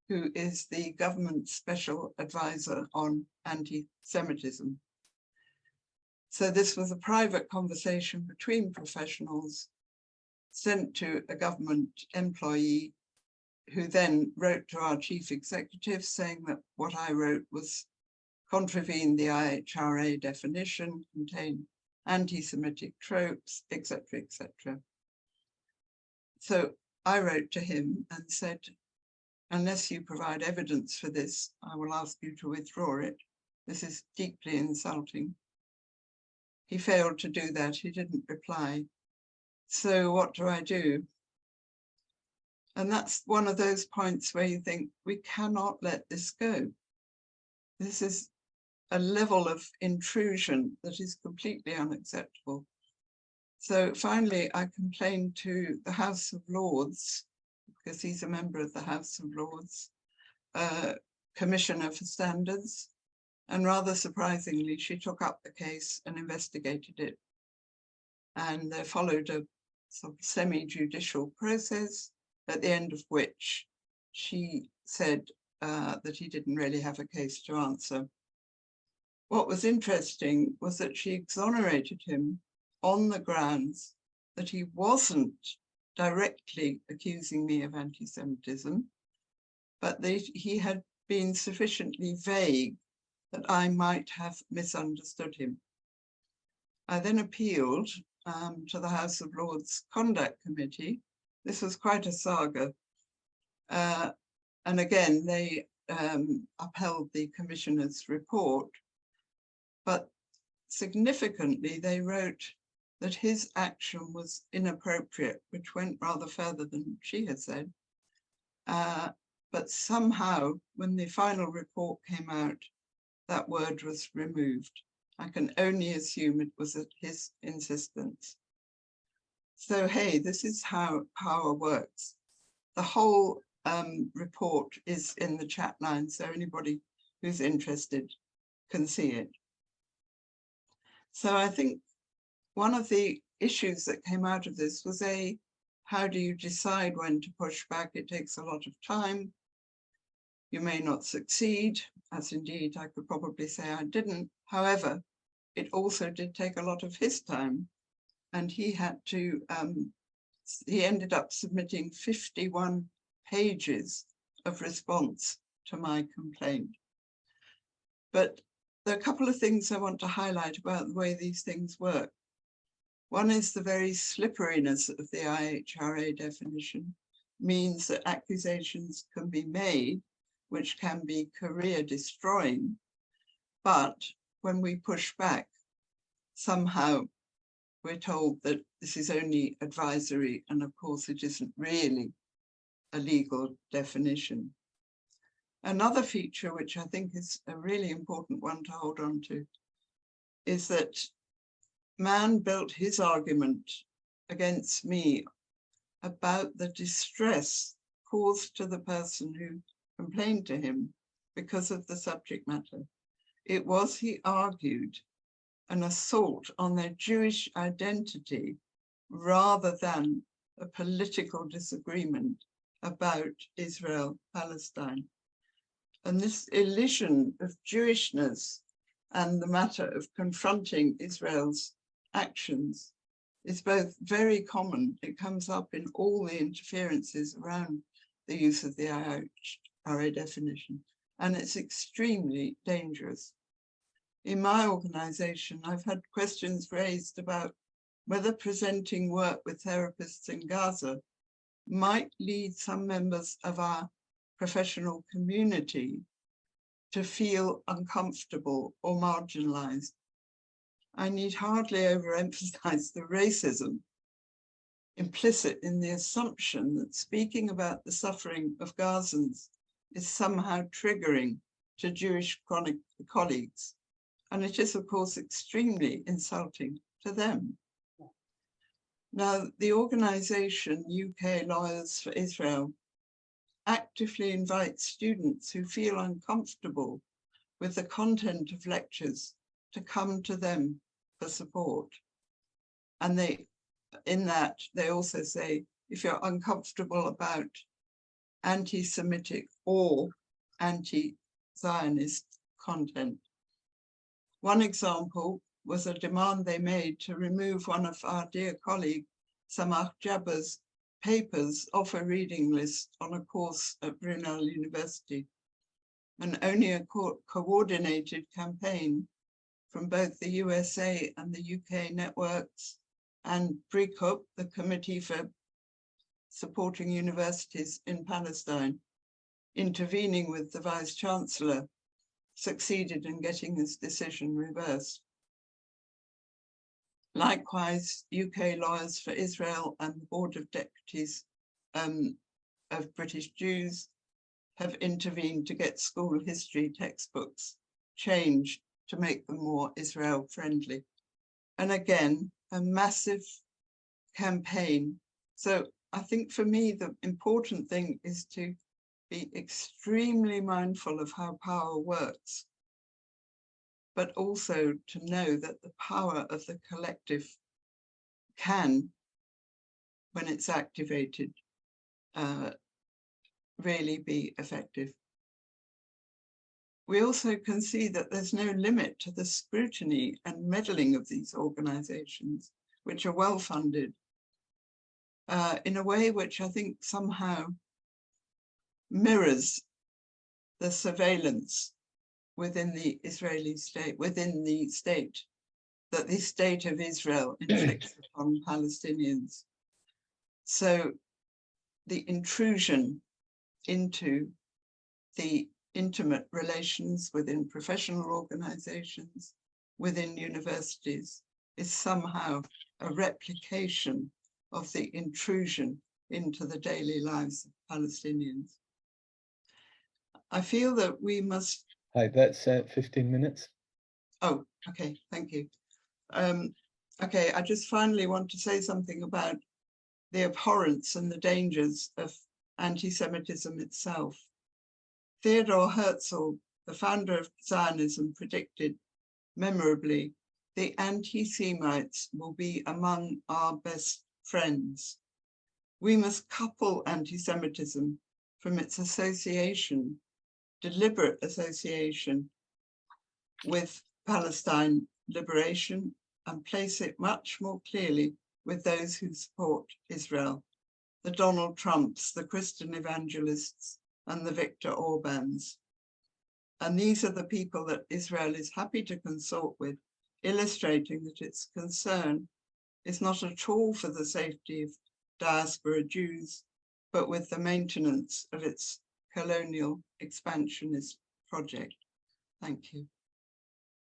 who is the government special advisor on anti-Semitism. So this was a private conversation between professionals sent to a government employee, who then wrote to our chief executive saying that what I wrote was contravened the IHRA definition, contained anti-Semitic tropes, etc., etc. So I wrote to him and said, unless you provide evidence for this, I will ask you to withdraw it. This is deeply insulting. He failed to do that. He didn't reply. So what do I do? And that's one of those points where you think, we cannot let this go. This is a level of intrusion that is completely unacceptable. So finally, I complained to the House of Lords, because he's a member of the House of Lords, Commissioner for Standards. And rather surprisingly, she took up the case and investigated it. And there followed a sort of semi-judicial process, at the end of which she said that he didn't really have a case to answer. What was interesting was that she exonerated him on the grounds that he wasn't directly accusing me of anti-Semitism, but that he had been sufficiently vague that I might have misunderstood him. I then appealed to the House of Lords Conduct Committee. This was quite a saga. And again, they upheld the Commissioner's report, but significantly, they wrote that his action was inappropriate, which went rather further than she had said. But somehow, when the final report came out, that word was removed. I can only assume it was at his insistence. So, hey, this is how power works. The whole report is in the chat line, so anybody who's interested can see it. So I think one of the issues that came out of this was how do you decide when to push back? It takes a lot of time. You may not succeed, as indeed I could probably say I didn't. However, it also did take a lot of his time. and he had to, he ended up submitting 51 pages of response to my complaint. But there are a couple of things I want to highlight about the way these things work. One is the very slipperiness of the IHRA definition means that accusations can be made, which can be career destroying, but when we push back, somehow we're told that this is only advisory, and of course it isn't really a legal definition. Another feature, which I think is a really important one to hold on to, is that Mann built his argument against me about the distress caused to the person who complained to him because of the subject matter. It was, he argued, an assault on their Jewish identity rather than a political disagreement about Israel-Palestine. And this elision of Jewishness and the matter of confronting Israel's actions is both very common. It comes up in all the interferences around the use of the IHRA definition, and it's extremely dangerous. In my organization, I've had questions raised about whether presenting work with therapists in Gaza might lead some members of our professional community to feel uncomfortable or marginalized. I need hardly overemphasize the racism implicit in the assumption that speaking about the suffering of Gazans is somehow triggering to Jewish colleagues. And it is, of course, extremely insulting to them. Now, the organization UK Lawyers for Israel actively invites students who feel uncomfortable with the content of lectures to come to them for support. And in that, they also say, if you're uncomfortable about anti-Semitic or anti-Zionist content. One example was a demand they made to remove one of our dear colleague, Samach Jabber's papers off a reading list on a course at Brunel University. And only a coordinated campaign from both the USA and the UK networks and BRICUP, the Committee for Supporting Universities in Palestine, intervening with the Vice Chancellor, succeeded in getting this decision reversed. Likewise, UK Lawyers for Israel and the Board of Deputies of British Jews have intervened to get school history textbooks changed to make them more Israel friendly. And again, a massive campaign. So I think for me, the important thing is to be extremely mindful of how power works, but also to know that the power of the collective can, when it's activated, really be effective. We also can see that there's no limit to the scrutiny and meddling of these organizations, which are well funded, in a way which I think somehow mirrors the surveillance within the Israeli state, within the state, that the state of Israel inflicts upon Palestinians. So the intrusion into the intimate relations within professional organizations, within universities, is somehow a replication of the intrusion into the daily lives of Palestinians. I feel that we must... Hi, that's 15 minutes. Oh, okay, thank you. Okay, I just finally want to say something about the abhorrence and the dangers of anti-Semitism itself. Theodor Herzl, the founder of Zionism, predicted memorably, the anti-Semites will be among our best friends. We must couple anti-Semitism from its association, deliberate association with Palestine liberation and place it much more clearly with those who support Israel, the Donald Trumps, the Christian evangelists, and the Viktor Orbáns. And these are the people that Israel is happy to consort with, illustrating that its concern is not at all for the safety of diaspora Jews, but with the maintenance of its colonial expansionist project. Thank you.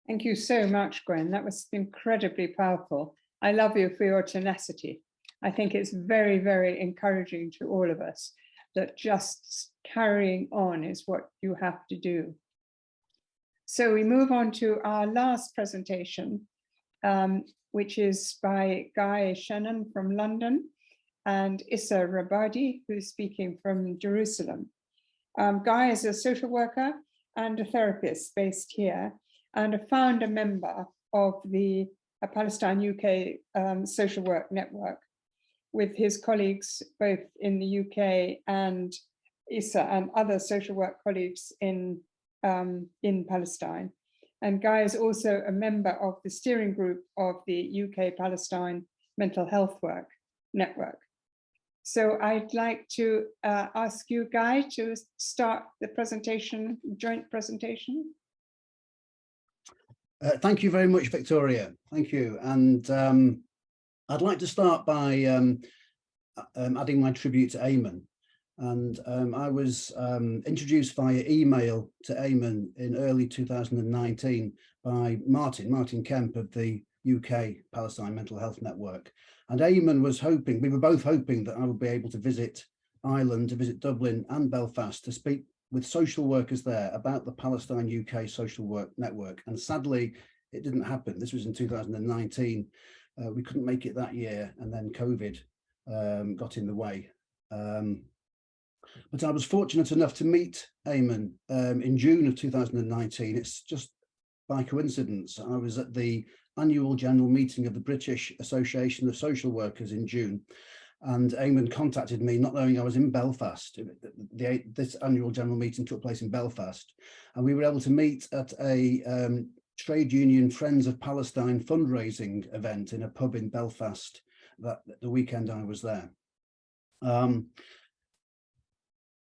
Thank you so much, Gwen. That was incredibly powerful. I love you for your tenacity. I think it's very, very encouraging to all of us that just carrying on is what you have to do. So we move on to our last presentation, which is by Guy Shannon from London and Issa Rabadi, who's speaking from Jerusalem. Guy is a social worker and a therapist based here and a founder member of the Palestine UK social work network with his colleagues both in the UK and Issa and other social work colleagues in Palestine. And Guy is also a member of the steering group of the UK Palestine Mental Health Work Network. So I'd like to ask you, Guy, to start the presentation, joint presentation. Thank you very much, Victoria. Thank you. And I'd like to start by adding my tribute to Eamon. And I was introduced via email to Eamon in early 2019 by Martin Kemp of the UK Palestine Mental Health Network. And Eamon was hoping, we were both hoping that I would be able to visit Ireland, to visit Dublin and Belfast to speak with social workers there about the Palestine UK Social Work Network. And sadly, it didn't happen. This was in 2019. We couldn't make it that year, and then COVID got in the way. But I was fortunate enough to meet Eamon in June of 2019. It's just by coincidence. I was at the annual general meeting of the British Association of Social Workers in June, and Eamon contacted me, not knowing I was in Belfast. This annual general meeting took place in Belfast, and we were able to meet at a trade union Friends of Palestine fundraising event in a pub in Belfast the weekend I was there.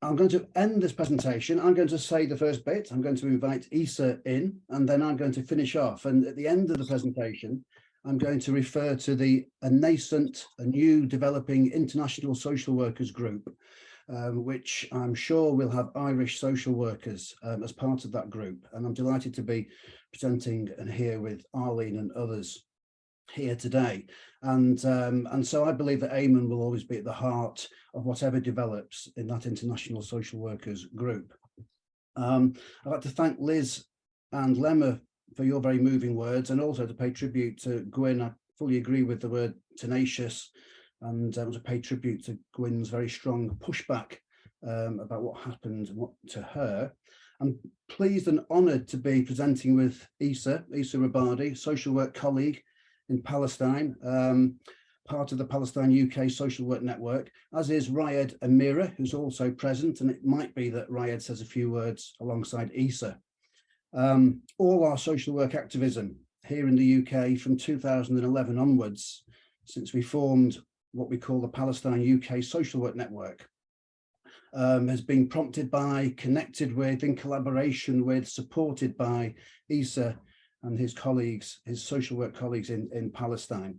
I'm going to end this presentation. I'm going to say the first bit. I'm going to invite Issa in, and then I'm going to finish off. And at the end of the presentation, I'm going to refer to a new developing international social workers group, which I'm sure will have Irish social workers as part of that group. And I'm delighted to be presenting and here with Arlene and others here today. And so I believe that Eamon will always be at the heart of whatever develops in that international social workers group. I'd like to thank Liz and Lemma for your very moving words, and also to pay tribute to Gwyn. I fully agree with the word tenacious, and to pay tribute to Gwyn's very strong pushback about what happened to her. I'm pleased and honoured to be presenting with Issa Rabadi, social work colleague in Palestine, part of the Palestine UK Social Work Network, as is Rayed Amira, who's also present, and it might be that Rayed says a few words alongside Issa. All our social work activism here in the UK from 2011 onwards, since we formed what we call the Palestine UK Social Work Network, has been prompted by, connected with, in collaboration with, supported by Issa and his colleagues, his social work colleagues in Palestine.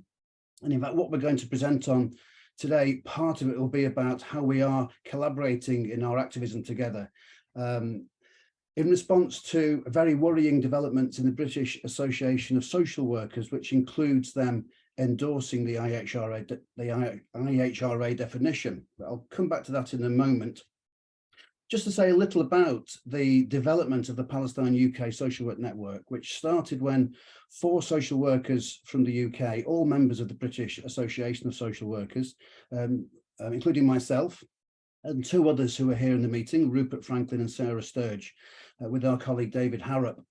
And in fact, what we're going to present on today, part of it will be about how we are collaborating in our activism together. In response to very worrying developments in the British Association of Social Workers, which includes them endorsing the IHRA definition. But I'll come back to that in a moment. Just to say a little about the development of the Palestine UK Social Work Network, which started when 4 social workers from the UK, all members of the British Association of Social Workers, including myself, and 2 others who were here in the meeting, Rupert Franklin and Sarah Sturge, with our colleague David Harrop,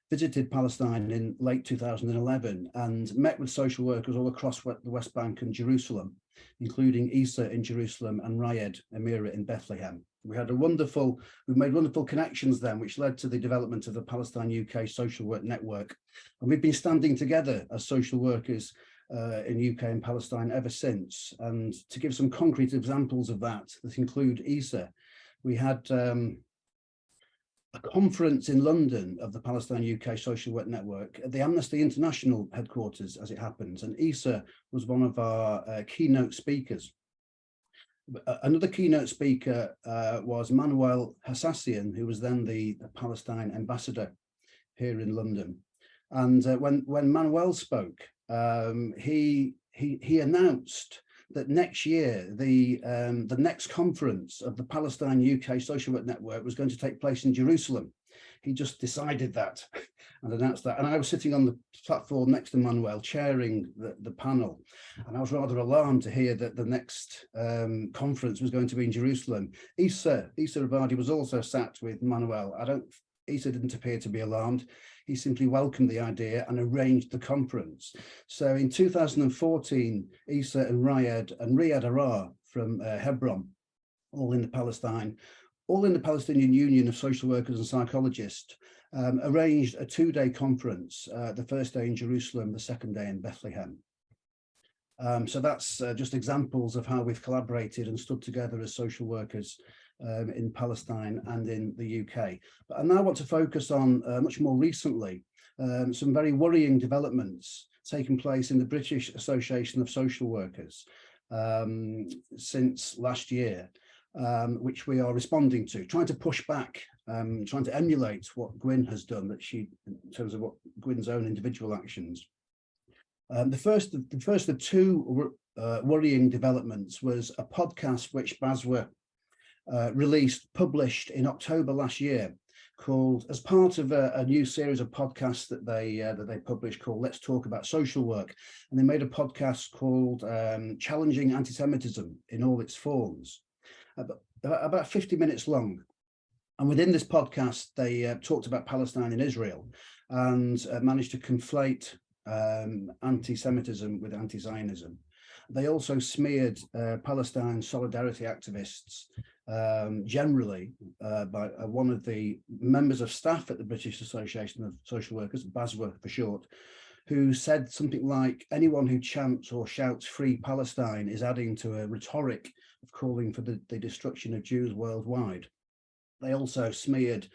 visited Palestine in late 2011 and met with social workers all across the West Bank and Jerusalem, including Issa in Jerusalem and Rayed Amira in Bethlehem. we've made wonderful connections then, which led to the development of the Palestine UK Social Work Network. And we've been standing together as social workers in UK and Palestine ever since. And to give some concrete examples of that include ISA, we had a conference in London of the Palestine UK Social Work Network at the Amnesty International headquarters, as it happens, and ISA was one of our keynote speakers. Another keynote speaker was Manuel Hassassian, who was then the Palestine ambassador here in London. And when Manuel spoke, he announced that next year the next conference of the Palestine UK Social Work Network was going to take place in Jerusalem. He just decided that and announced that. And I was sitting on the platform next to Manuel, chairing the panel, and I was rather alarmed to hear that the next conference was going to be in Jerusalem. Issa Rabadi was also sat with Manuel. Issa didn't appear to be alarmed. He simply welcomed the idea and arranged the conference. So in 2014, Issa and Riyad Arar from Hebron, all in the Palestinian Union of Social Workers and Psychologists, arranged a 2-day conference, the first day in Jerusalem, the second day in Bethlehem. So that's just examples of how we've collaborated and stood together as social workers in Palestine and in the UK. But I now want to focus on much more recently, some very worrying developments taking place in the British Association of Social Workers since last year, which we are responding to, trying to push back, trying to emulate what Gwyn has done, in terms of what Gwyn's own individual actions. The first of two worrying developments was a podcast which BASWA published in October last year, called, as part of a new series of podcasts that they published called Let's Talk About Social Work. And they made a podcast called Challenging Anti-Semitism in All Its Forms, about 50 minutes long. And within this podcast, they talked about Palestine and Israel and managed to conflate anti-Semitism with anti-Zionism. They also smeared Palestine solidarity activists generally by one of the members of staff at the British Association of Social Workers, BASWA for short, who said something like, anyone who chants or shouts free Palestine is adding to a rhetoric of calling for the destruction of Jews worldwide. They also smeared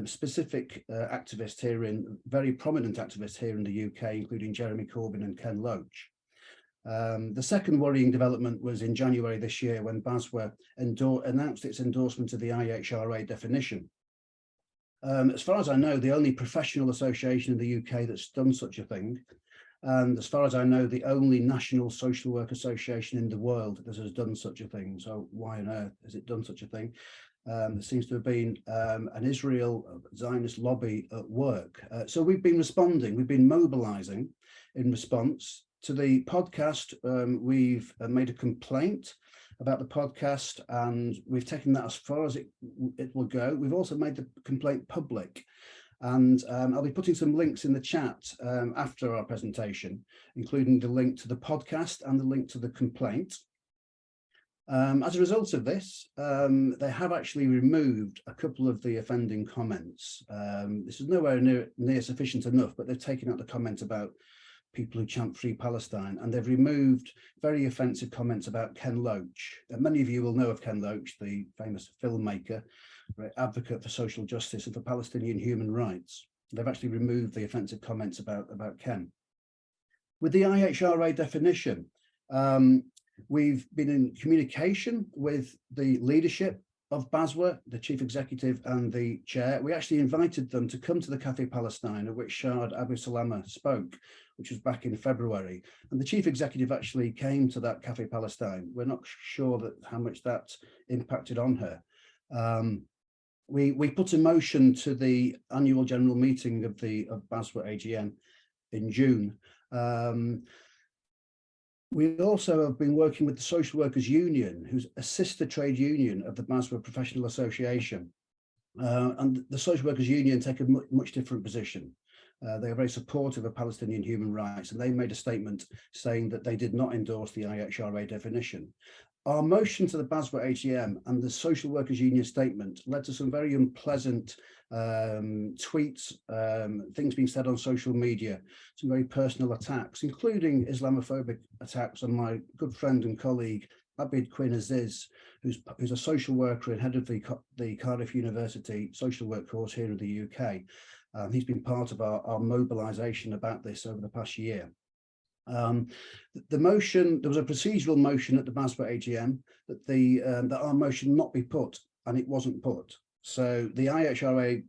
specific activists very prominent activists here in the UK, including Jeremy Corbyn and Ken Loach. The second worrying development was in January this year when BASWA announced its endorsement of the IHRA definition. As far as I know, the only professional association in the UK that's done such a thing, and as far as I know, the only national social work association in the world that has done such a thing. So why on earth has it done such a thing? There seems to have been an Israel Zionist lobby at work. So we've been responding, we've been mobilizing in response to the podcast. We've made a complaint about the podcast, and we've taken that as far as it will go. We've also made the complaint public, and I'll be putting some links in the chat after our presentation, including the link to the podcast and the link to the complaint. As a result of this, they have actually removed a couple of the offending comments. This is nowhere near sufficient enough, but they've taken out the comment about people who chant free Palestine, and they've removed very offensive comments about Ken Loach. Many of you will know of Ken Loach, the famous filmmaker, advocate for social justice and for Palestinian human rights. They've actually removed the offensive comments about Ken. With the IHRA definition, we've been in communication with the leadership of BASWA, the chief executive and the chair. We actually invited them to come to the Café Palestine, at which Shahad Abu Salama spoke, which was back in February. And the chief executive actually came to that Café Palestine. We're not sure how much that impacted on her. We put a motion to the annual general meeting of BASWA AGM in June. We also have been working with the Social Workers Union, who's a sister trade union of the BASWA Professional Association. And the Social Workers Union take a much different position. They are very supportive of Palestinian human rights, and they made a statement saying that they did not endorse the IHRA definition. Our motion to the BASWA AGM and the Social Workers Union statement led to some very unpleasant tweets, things being said on social media, some very personal attacks, including Islamophobic attacks on my good friend and colleague, Abid Quinn Aziz, who's a social worker and head of the Cardiff University social work course here in the UK. He's been part of our mobilisation about this over the past year. The motion, there was a procedural motion at the BASWA AGM that our motion not be put, and it wasn't put. So the IHRA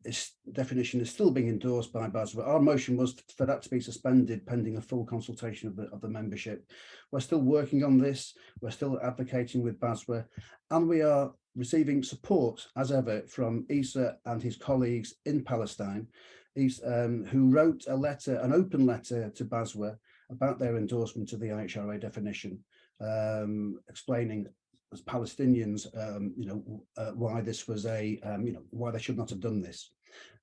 definition is still being endorsed by BASWA. Our motion was for that to be suspended pending a full consultation of the membership. We're still working on this. We're still advocating with BASWA, and we are receiving support as ever from Issa and his colleagues in Palestine, who wrote a letter, an open letter to BASWA about their endorsement of the IHRA definition, explaining as Palestinians, why this was why they should not have done this.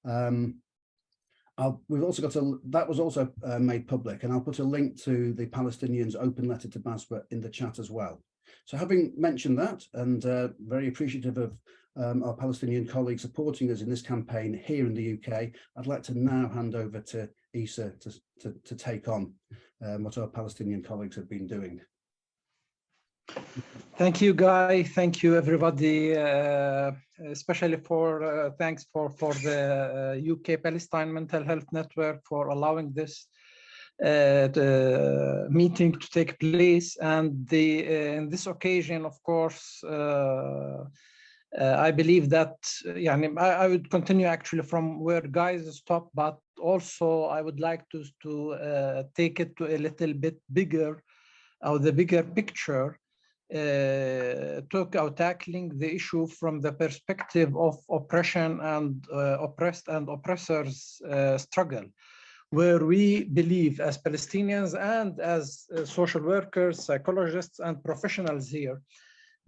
We've also got that was also made public, and I'll put a link to the Palestinians' open letter to BASWA in the chat as well. So having mentioned that, and very appreciative of our Palestinian colleagues supporting us in this campaign here in the UK, I'd like to now hand over to Issa to take on what our Palestinian colleagues have been doing. Thank you, Guy. Thank you, everybody, especially for thanks for the UK Palestine Mental Health Network for allowing this the meeting to take place. And in this occasion, of course, I believe that I would continue actually from where Guy's stopped, but also I would like to take it to a little bit bigger, or the bigger picture, tackling the issue from the perspective of oppression and oppressed and oppressors struggle, where we believe as Palestinians and as social workers, psychologists, and professionals here,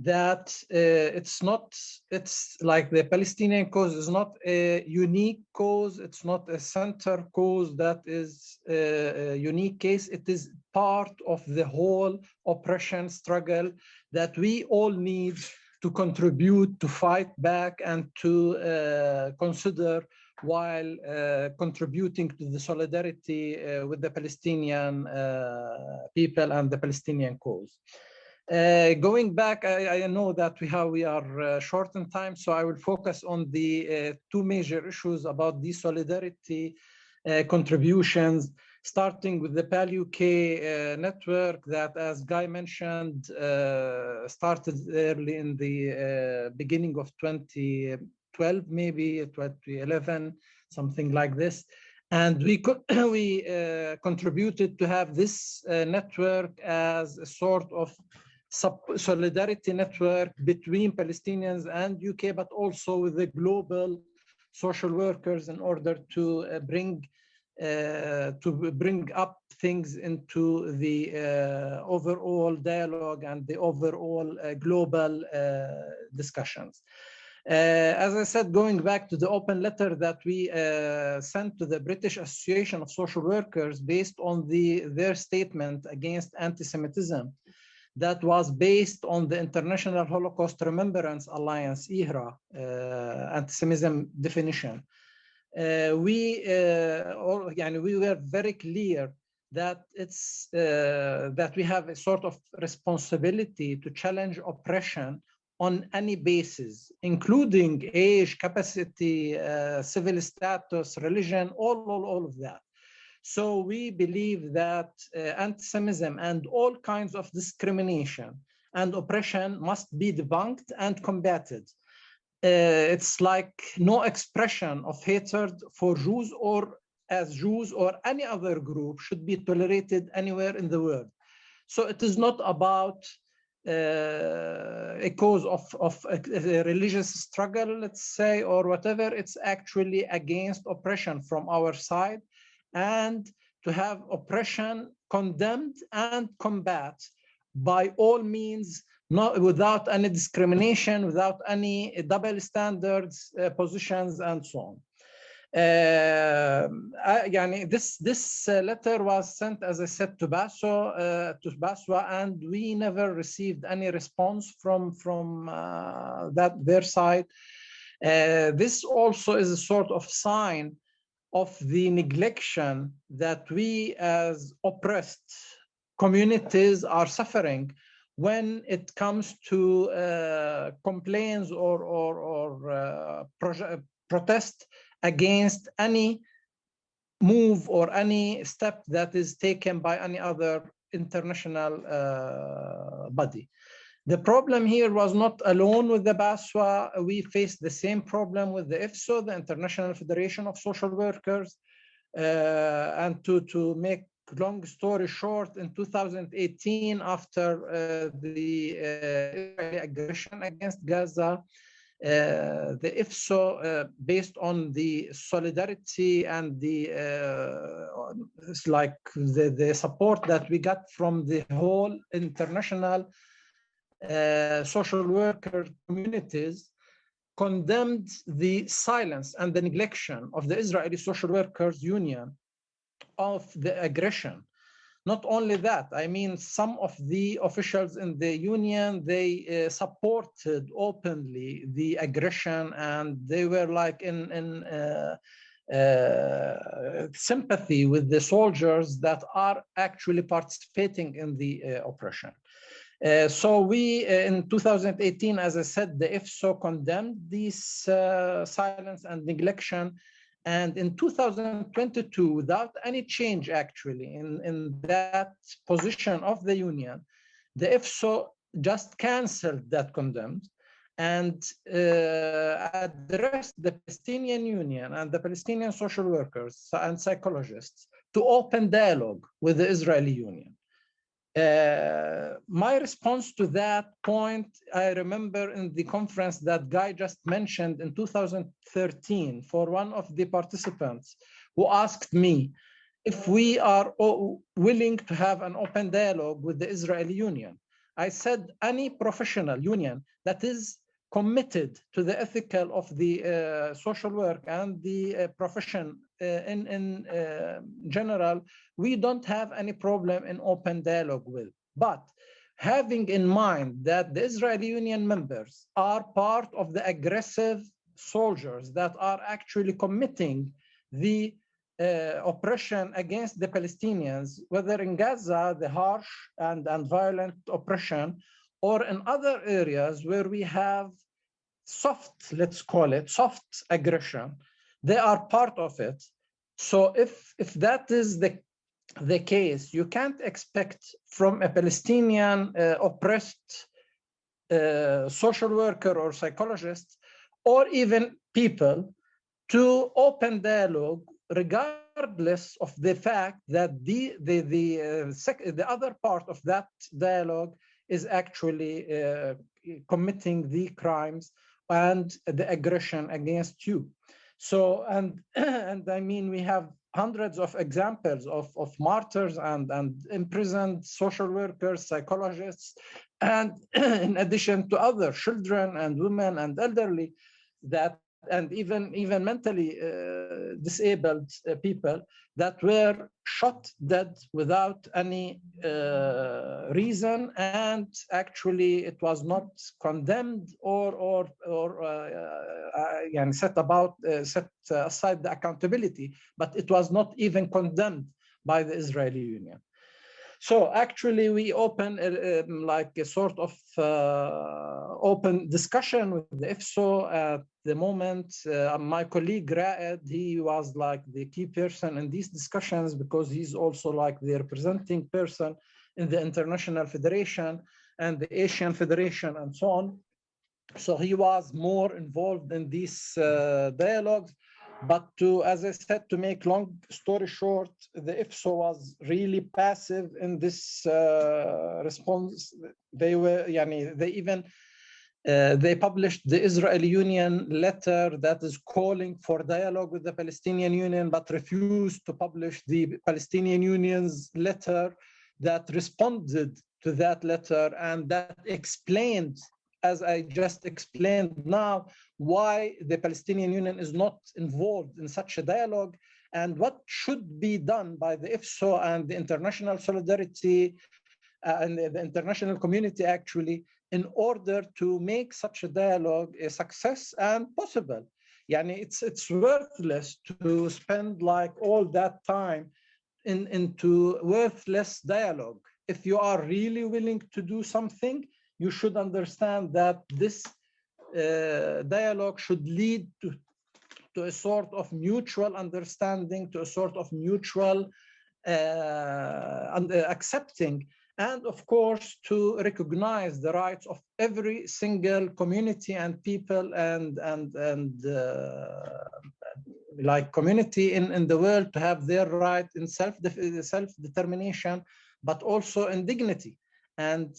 that it's like the Palestinian cause is not a unique cause, it's not a center cause that is a unique case, it is part of the whole oppression struggle that we all need to contribute, to fight back, and to consider while contributing to the solidarity with the Palestinian people and the Palestinian cause. Going back, I know that we are short in time, so I will focus on the two major issues about the solidarity contributions, starting with the PAL UK network that, as Guy mentioned, started early in the beginning of 2012, maybe 2011, something like this. And we contributed to have this network as a sort of solidarity network between Palestinians and UK, but also with the global social workers in order to bring up things into the overall dialogue and the overall global discussions. As I said, going back to the open letter that we sent to the British Association of Social Workers based on their statement against anti-Semitism, that was based on the International Holocaust Remembrance Alliance, IHRA, anti-Semitism definition. We were very clear that that we have a sort of responsibility to challenge oppression on any basis, including age, capacity, civil status, religion, all of that. So we believe that anti-Semitism and all kinds of discrimination and oppression must be debunked and combated. It's like no expression of hatred for Jews or as Jews or any other group should be tolerated anywhere in the world. So it is not about a cause of a religious struggle, let's say, or whatever. It's actually against oppression from our side, and to have oppression condemned and combat by all means, not without any discrimination, without any double standards, positions, and so on. This letter was sent, as I said, to Baswa, and we never received any response from their side. This also is a sort of sign of the neglection that we as oppressed communities are suffering when it comes to complaints or protest against any move or any step that is taken by any other international body. The problem here was not alone with the Baswa. We faced the same problem with the IFSO, the International Federation of Social Workers. And to make long story short, in 2018, after the Israeli aggression against Gaza, the IFSO, based on the solidarity and the support that we got from the whole international social worker communities, condemned the silence and the neglection of the Israeli Social Workers Union of the aggression. Not only that, I mean, some of the officials in the union, they supported openly the aggression, and they were like in sympathy with the soldiers that are actually participating in the oppression. So we, in 2018, as I said, the IFSO condemned this silence and neglection. And in 2022, without any change actually in that position of the union, the IFSO just canceled that condemned and addressed the Palestinian Union and the Palestinian social workers and psychologists to open dialogue with the Israeli Union. My response to that point, I remember in the conference that Guy just mentioned in 2013, for one of the participants who asked me if we are willing to have an open dialogue with the Israeli Union. I said any professional union that is committed to the ethical of the social work and the profession in general, we don't have any problem in open dialogue with. But having in mind that the Israeli Union members are part of the aggressive soldiers that are actually committing the oppression against the Palestinians, whether in Gaza, the harsh and violent oppression, or in other areas where we have soft, let's call it soft aggression, they are part of it. So if that is the case, you can't expect from a Palestinian oppressed social worker or psychologist or even people to open dialogue, regardless of the fact that the other part of that dialogue is actually committing the crimes and the aggression against you. So, and I mean, we have hundreds of examples of martyrs and imprisoned social workers, psychologists, and in addition to other children and women and elderly that, and even mentally disabled people that were shot dead without any reason, and actually it was not condemned or set aside the accountability, but it was not even condemned by the Israeli Union. So actually, we open like a sort of open discussion with the IFSO at the moment. My colleague Raed, he was like the key person in these discussions because he's also like the representing person in the International Federation and the Asian Federation and so on. So he was more involved in these dialogues. But as I said, to make long story short, the IFSO was really passive in this response. They published the Israeli Union letter that is calling for dialogue with the Palestinian Union, but refused to publish the Palestinian Union's letter that responded to that letter and that explained as I just explained now, why the Palestinian Union is not involved in such a dialogue, and what should be done by the IFSO and the international solidarity and the international community actually, in order to make such a dialogue a success and possible. Yani it's worthless to spend like all that time into worthless dialogue. If you are really willing to do something, you should understand that this dialogue should lead to a sort of mutual understanding, to a sort of mutual accepting, and of course to recognize the rights of every single community and people and like community in the world to have their right in self-determination, but also in dignity and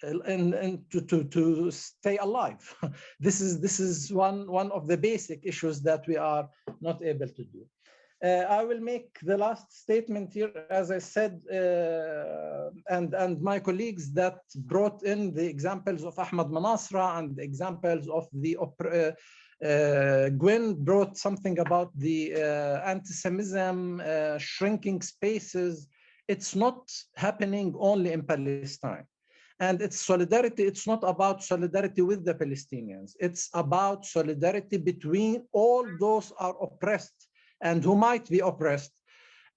to stay alive. This is one of the basic issues that we are not able to do. I will make the last statement here, as I said, and my colleagues that brought in the examples of Ahmad Manasra and the examples of the Gwen brought something about the anti-Semitism, shrinking spaces. It's not happening only in Palestine. And it's solidarity. It's not about solidarity with the Palestinians. It's about solidarity between all those who are oppressed and who might be oppressed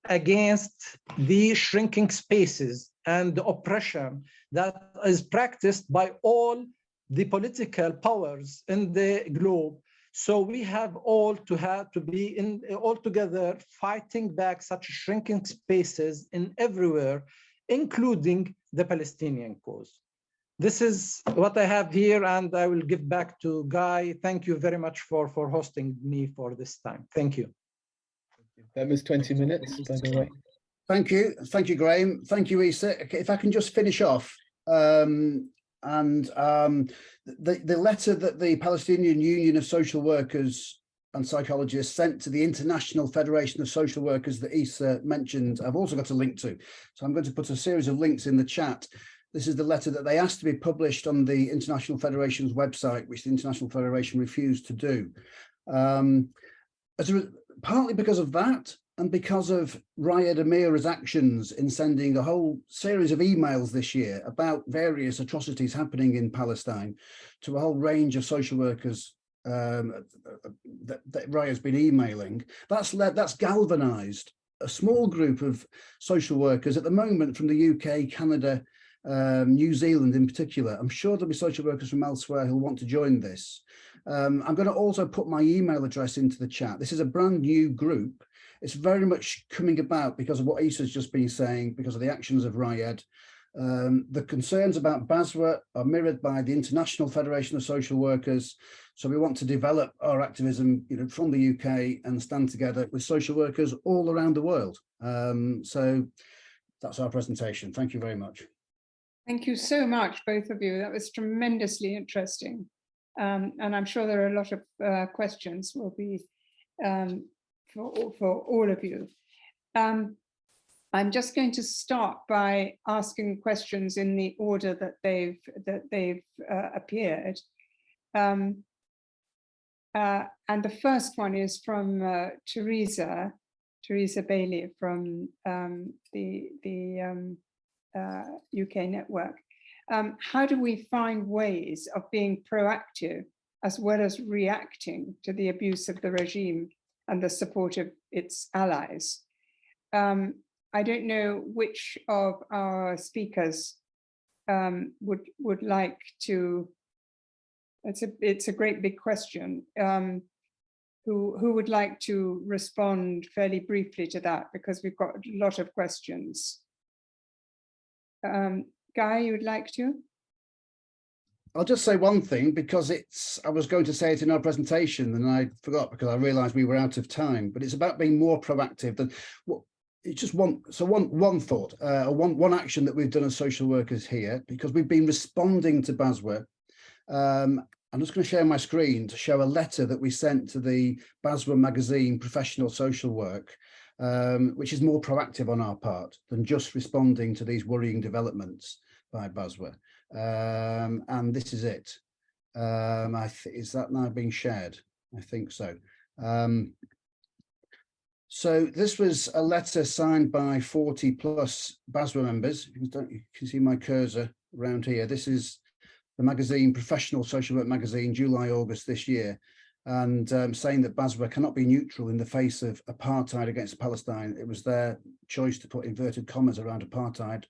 against the shrinking spaces and the oppression that is practiced by all the political powers in the globe. So we have to be all together fighting back such shrinking spaces in everywhere, including the Palestinian cause. This is what I have here, and I will give back to Guy. Thank you very much for hosting me for this time. Thank you. That was 20 minutes, by the way. Thank you, Graham. Thank you, Issa. Okay, if I can just finish off, the letter that the Palestinian Union of Social Workers and Psychologists sent to the International Federation of Social Workers that Issa mentioned, I've also got a link to. So I'm going to put a series of links in the chat. This is the letter that they asked to be published on the International Federation's website, which the International Federation refused to do. Partly because of that, and because of Riyad Amir's actions in sending a whole series of emails this year about various atrocities happening in Palestine to a whole range of social workers that Riyad's been emailing, that's galvanized a small group of social workers at the moment from the UK, Canada, New Zealand in particular. I'm sure there'll be social workers from elsewhere who'll want to join this. I'm going to also put my email address into the chat. This is a brand new group. It's very much coming about because of what Issa's just been saying, because of the actions of Riyad. The concerns about Basra are mirrored by the International Federation of Social Workers. So we want to develop our activism, from the UK and stand together with social workers all around the world. So that's our presentation. Thank you very much. Thank you so much, both of you. That was tremendously interesting. And I'm sure there are a lot of questions will be for all of you. I'm just going to start by asking questions in the order that they've appeared. And the first one is from Teresa Bailey from the UK network. How do we find ways of being proactive as well as reacting to the abuse of the regime and the support of its allies? I don't know which of our speakers would like to. It's a great big question. Who would like to respond fairly briefly to that, because we've got a lot of questions. Guy, you would like to? I'll just say one thing, because I was going to say it in our presentation and I forgot because I realized we were out of time, but it's about being more proactive than what it's just one thought, one action that we've done as social workers here, because we've been responding to Basra. I'm just going to share my screen to show a letter that we sent to the Basra magazine Professional Social Work, which is more proactive on our part than just responding to these worrying developments by Basra. And this is it. Is that now being shared? I think so. So this was a letter signed by 40 plus BASWA members. You can see my cursor around here. This is the magazine, Professional Social Work magazine, July, August this year, and saying that BASWA cannot be neutral in the face of apartheid against Palestine. It was their choice to put inverted commas around apartheid.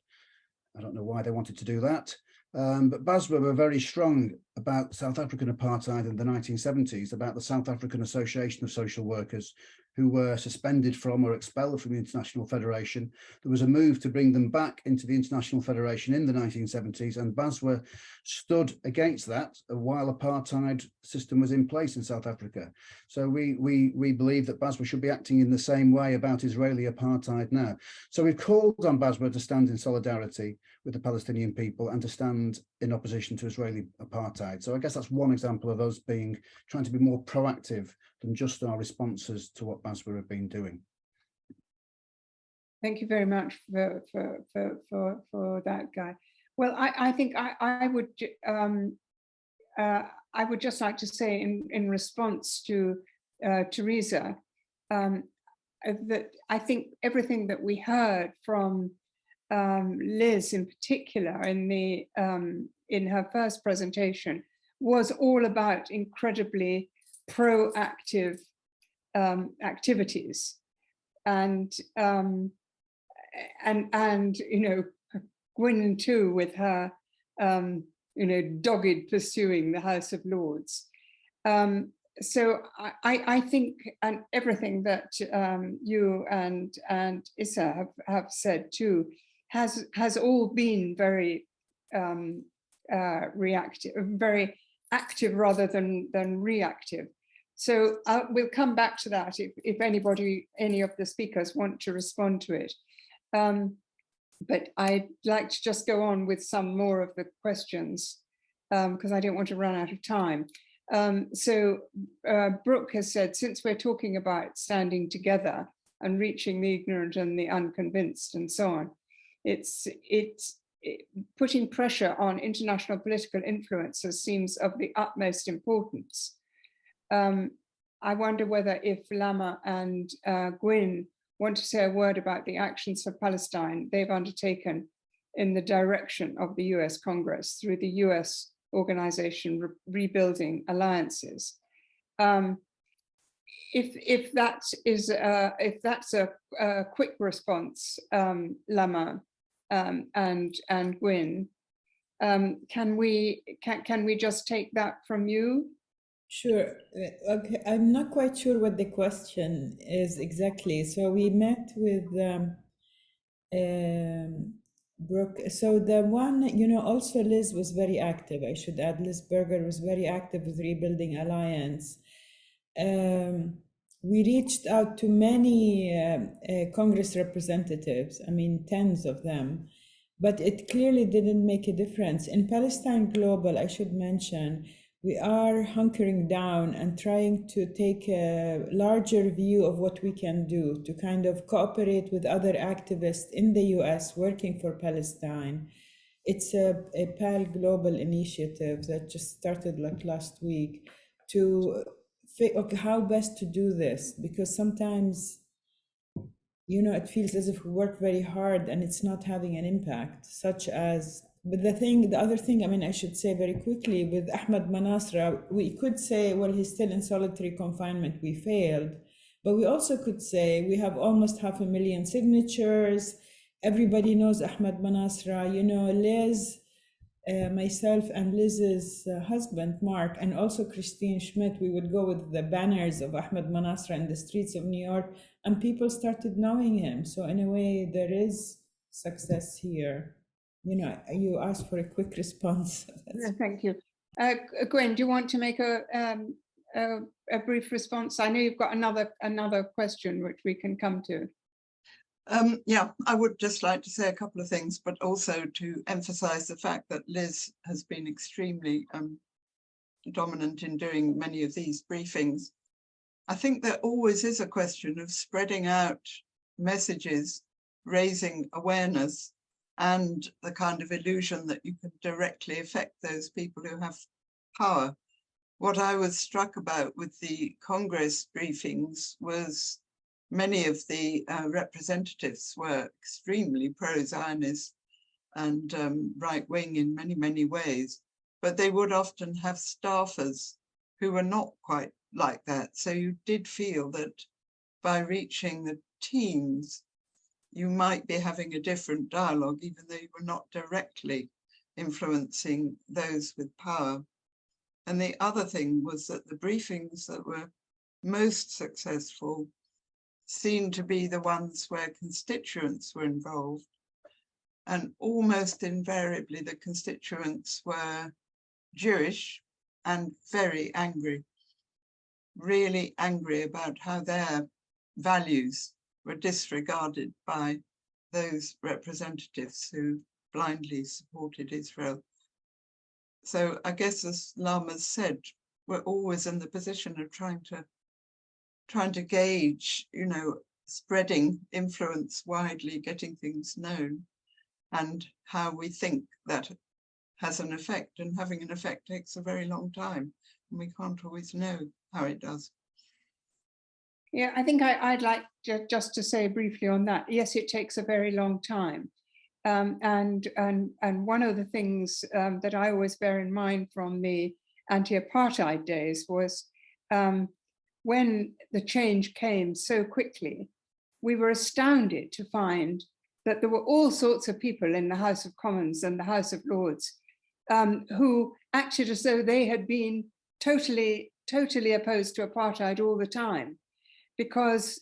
I don't know why they wanted to do that. But BASWA were very strong about South African apartheid in the 1970s, about the South African Association of Social Workers, who were suspended from or expelled from the International Federation. There was a move to bring them back into the International Federation in the 1970s, and BASWA stood against that while apartheid system was in place in South Africa. So we believe that BASWA should be acting in the same way about Israeli apartheid now. So we've called on BASWA to stand in solidarity with the Palestinian people and to stand in opposition to Israeli apartheid. So I guess that's one example of us trying to be more proactive than just our responses to what BASWA have been doing. Thank you very much for that, Guy. Well, I think I would just like to say in response to Teresa that I think everything that we heard from Liz in particular in her first presentation was all about incredibly proactive activities, and you know, Gwyn too with her you know, dogged pursuing the House of Lords. So I think, and everything that you and Issa have said too has all been very reactive, very active rather than reactive. So we'll come back to that if any of the speakers want to respond to it. But I'd like to just go on with some more of the questions because I don't want to run out of time. So Brooke has said, since we're talking about standing together and reaching the ignorant and the unconvinced and so on, it's putting pressure on international political influencers seems of the utmost importance. I wonder whether if Lama and Gwyn want to say a word about the actions for Palestine they've undertaken in the direction of the US Congress through the US organization Rebuilding Alliances. If that's a quick response, Lama and Gwyn, can we just take that from you? Sure. Okay. I'm not quite sure what the question is exactly. So we met with Brooke. So the one, you know, also Liz was very active. I should add, Liz Berger was very active with Rebuilding Alliance. We reached out to many Congress representatives, I mean, tens of them, but it clearly didn't make a difference. In Palestine Global, I should mention, we are hunkering down and trying to take a larger view of what we can do to kind of cooperate with other activists in the US working for Palestine. It's a PAL Global initiative that just started like last week to okay, how best to do this, because sometimes, you know, it feels as if we work very hard and it's not having an impact, such as, but the other thing, I mean, I should say very quickly, with Ahmed Manasra, we could say, well, he's still in solitary confinement, we failed, but we also could say we have almost 500,000 signatures, everybody knows Ahmed Manasra, you know, Liz, myself and Liz's husband, Mark, and also Christine Schmidt, we would go with the banners of Ahmed Manasra in the streets of New York, and people started knowing him. So in a way, there is success here. You know, you asked for a quick response. No, thank you. Gwyn, do you want to make a brief response? I know you've got another question which we can come to. Yeah, I would just like to say a couple of things, but also to emphasize the fact that Liz has been extremely dominant in doing many of these briefings. I think there always is a question of spreading out messages, raising awareness, and the kind of illusion that you can directly affect those people who have power. What I was struck about with the Congress briefings was many of the representatives were extremely pro-Zionist and right-wing in many, many ways, but they would often have staffers who were not quite like that. So you did feel that by reaching the teams, you might be having a different dialogue, even though you were not directly influencing those with power. And the other thing was that the briefings that were most successful seemed to be the ones where constituents were involved. And almost invariably, the constituents were Jewish and very angry, really angry about how their values were disregarded by those representatives who blindly supported Israel. So I guess, as Lama said, we're always in the position of trying to gauge, you know, spreading influence widely, getting things known, and how we think that has an effect. And having an effect takes a very long time, and we can't always know how it does. Yeah, I think I'd like just to say briefly on that. Yes, it takes a very long time. And one of the things that I always bear in mind from the anti-apartheid days was when the change came so quickly, we were astounded to find that there were all sorts of people in the House of Commons and the House of Lords who acted as though they had been totally opposed to apartheid all the time, because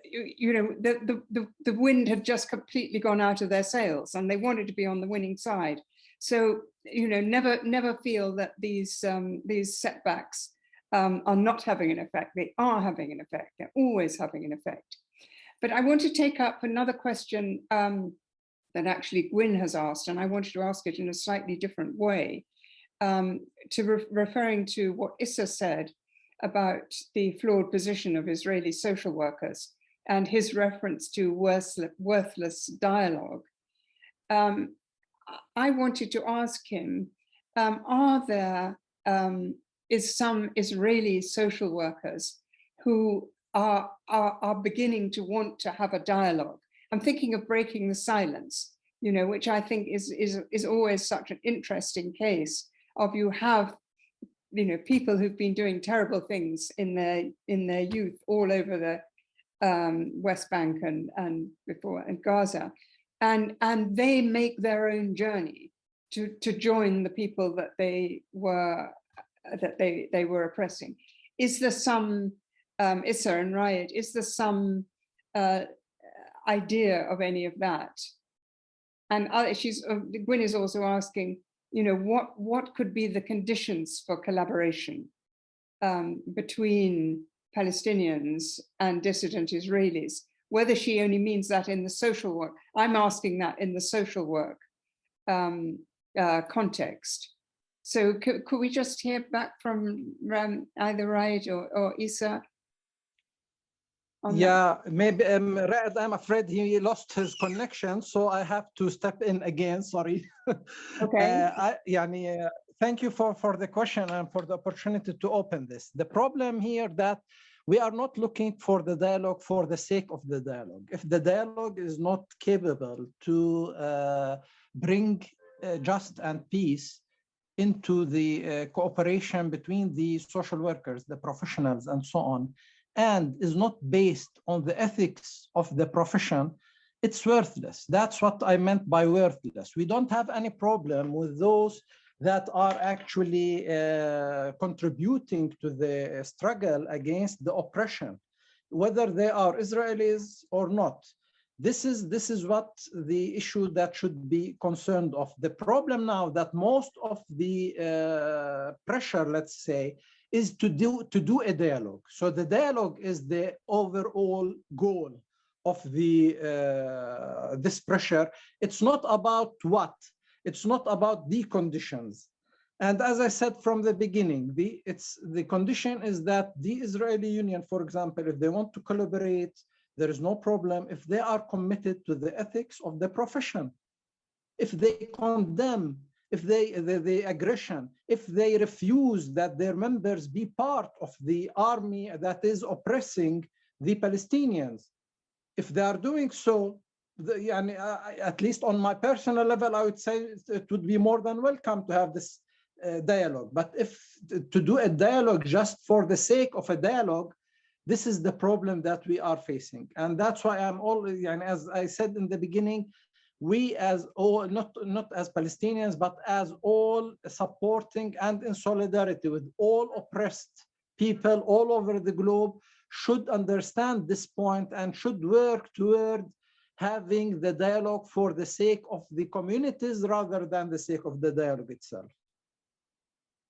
you know, the wind had just completely gone out of their sails and they wanted to be on the winning side. So, you know, never feel that these setbacks are not having an effect. They are having an effect. They're always having an effect. But I want to take up another question that actually Gwyn has asked, and I wanted to ask it in a slightly different way, referring to what Issa said about the flawed position of Israeli social workers and his reference to worthless dialogue. I wanted to ask him, is some Israeli social workers who are beginning to want to have a dialogue? I'm thinking of breaking the silence, you know, which I think is always such an interesting case of you have, you know, people who've been doing terrible things in their youth all over the West Bank and Gaza, and they make their own journey to join the people that they were oppressing. Is there some Issa and Riot? Is there some idea of any of that? And Gwyn is also asking, you know, what could be the conditions for collaboration between Palestinians and dissident Israelis, whether she only means that in the social work. I'm asking that in the social work context. So could we just hear back from either Raed or Issa? Yeah, maybe Raed, I'm afraid he lost his connection, so I have to step in again, sorry. Okay. Thank you for the question and for the opportunity to open this. The problem here that we are not looking for the dialogue for the sake of the dialogue. If the dialogue is not capable to bring just and peace into the cooperation between the social workers, the professionals, and so on, and is not based on the ethics of the profession, it's worthless. That's what I meant by worthless. We don't have any problem with those that are actually contributing to the struggle against the oppression, whether they are Israelis or not. This is what the issue that should be concerned of. The problem now that most of the pressure, let's say, is to do a dialogue. So the dialogue is the overall goal of the this pressure. It's not about what. It's not about the conditions. And as I said from the beginning, the condition is that the Israeli Union, for example, if they want to collaborate, there is no problem if they are committed to the ethics of the profession. If they condemn if the aggression, if they refuse that their members be part of the army that is oppressing the Palestinians. If they are doing so, at least on my personal level, I would say it would be more than welcome to have this dialogue. But if to do a dialogue just for the sake of a dialogue, this is the problem that we are facing. And that's why I'm always, and as I said in the beginning, we as all, not as Palestinians, but as all supporting and in solidarity with all oppressed people all over the globe, should understand this point and should work toward having the dialogue for the sake of the communities rather than the sake of the dialogue itself.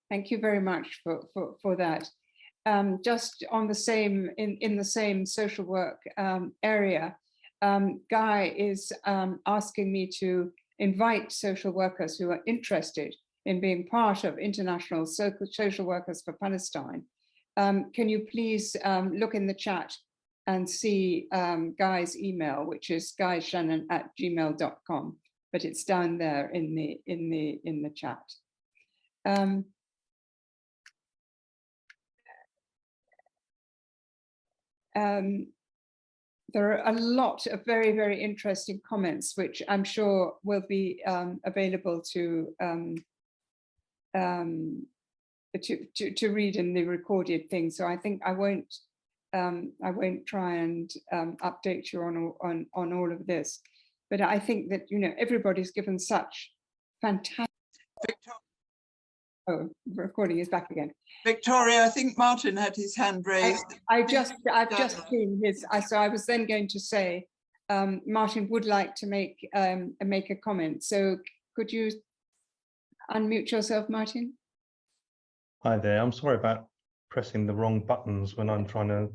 Thank you very much for that. Just on the same, in the same social work area, Guy is asking me to invite social workers who are interested in being part of International Social Workers for Palestine. Can you please look in the chat and see Guy's email, which is guyshannon@gmail.com, but it's down there in the chat. There are a lot of very, very interesting comments, which I'm sure will be available to read in the recorded thing. So I think I won't try and update you on all of this. But I think that, you know, everybody's given such fantastic. Oh, recording is back again. Victoria, I think Martin had his hand raised. I've just seen his. So I was then going to say, Martin would like to make a comment. So could you unmute yourself, Martin? Hi there. I'm sorry about pressing the wrong buttons when I'm trying to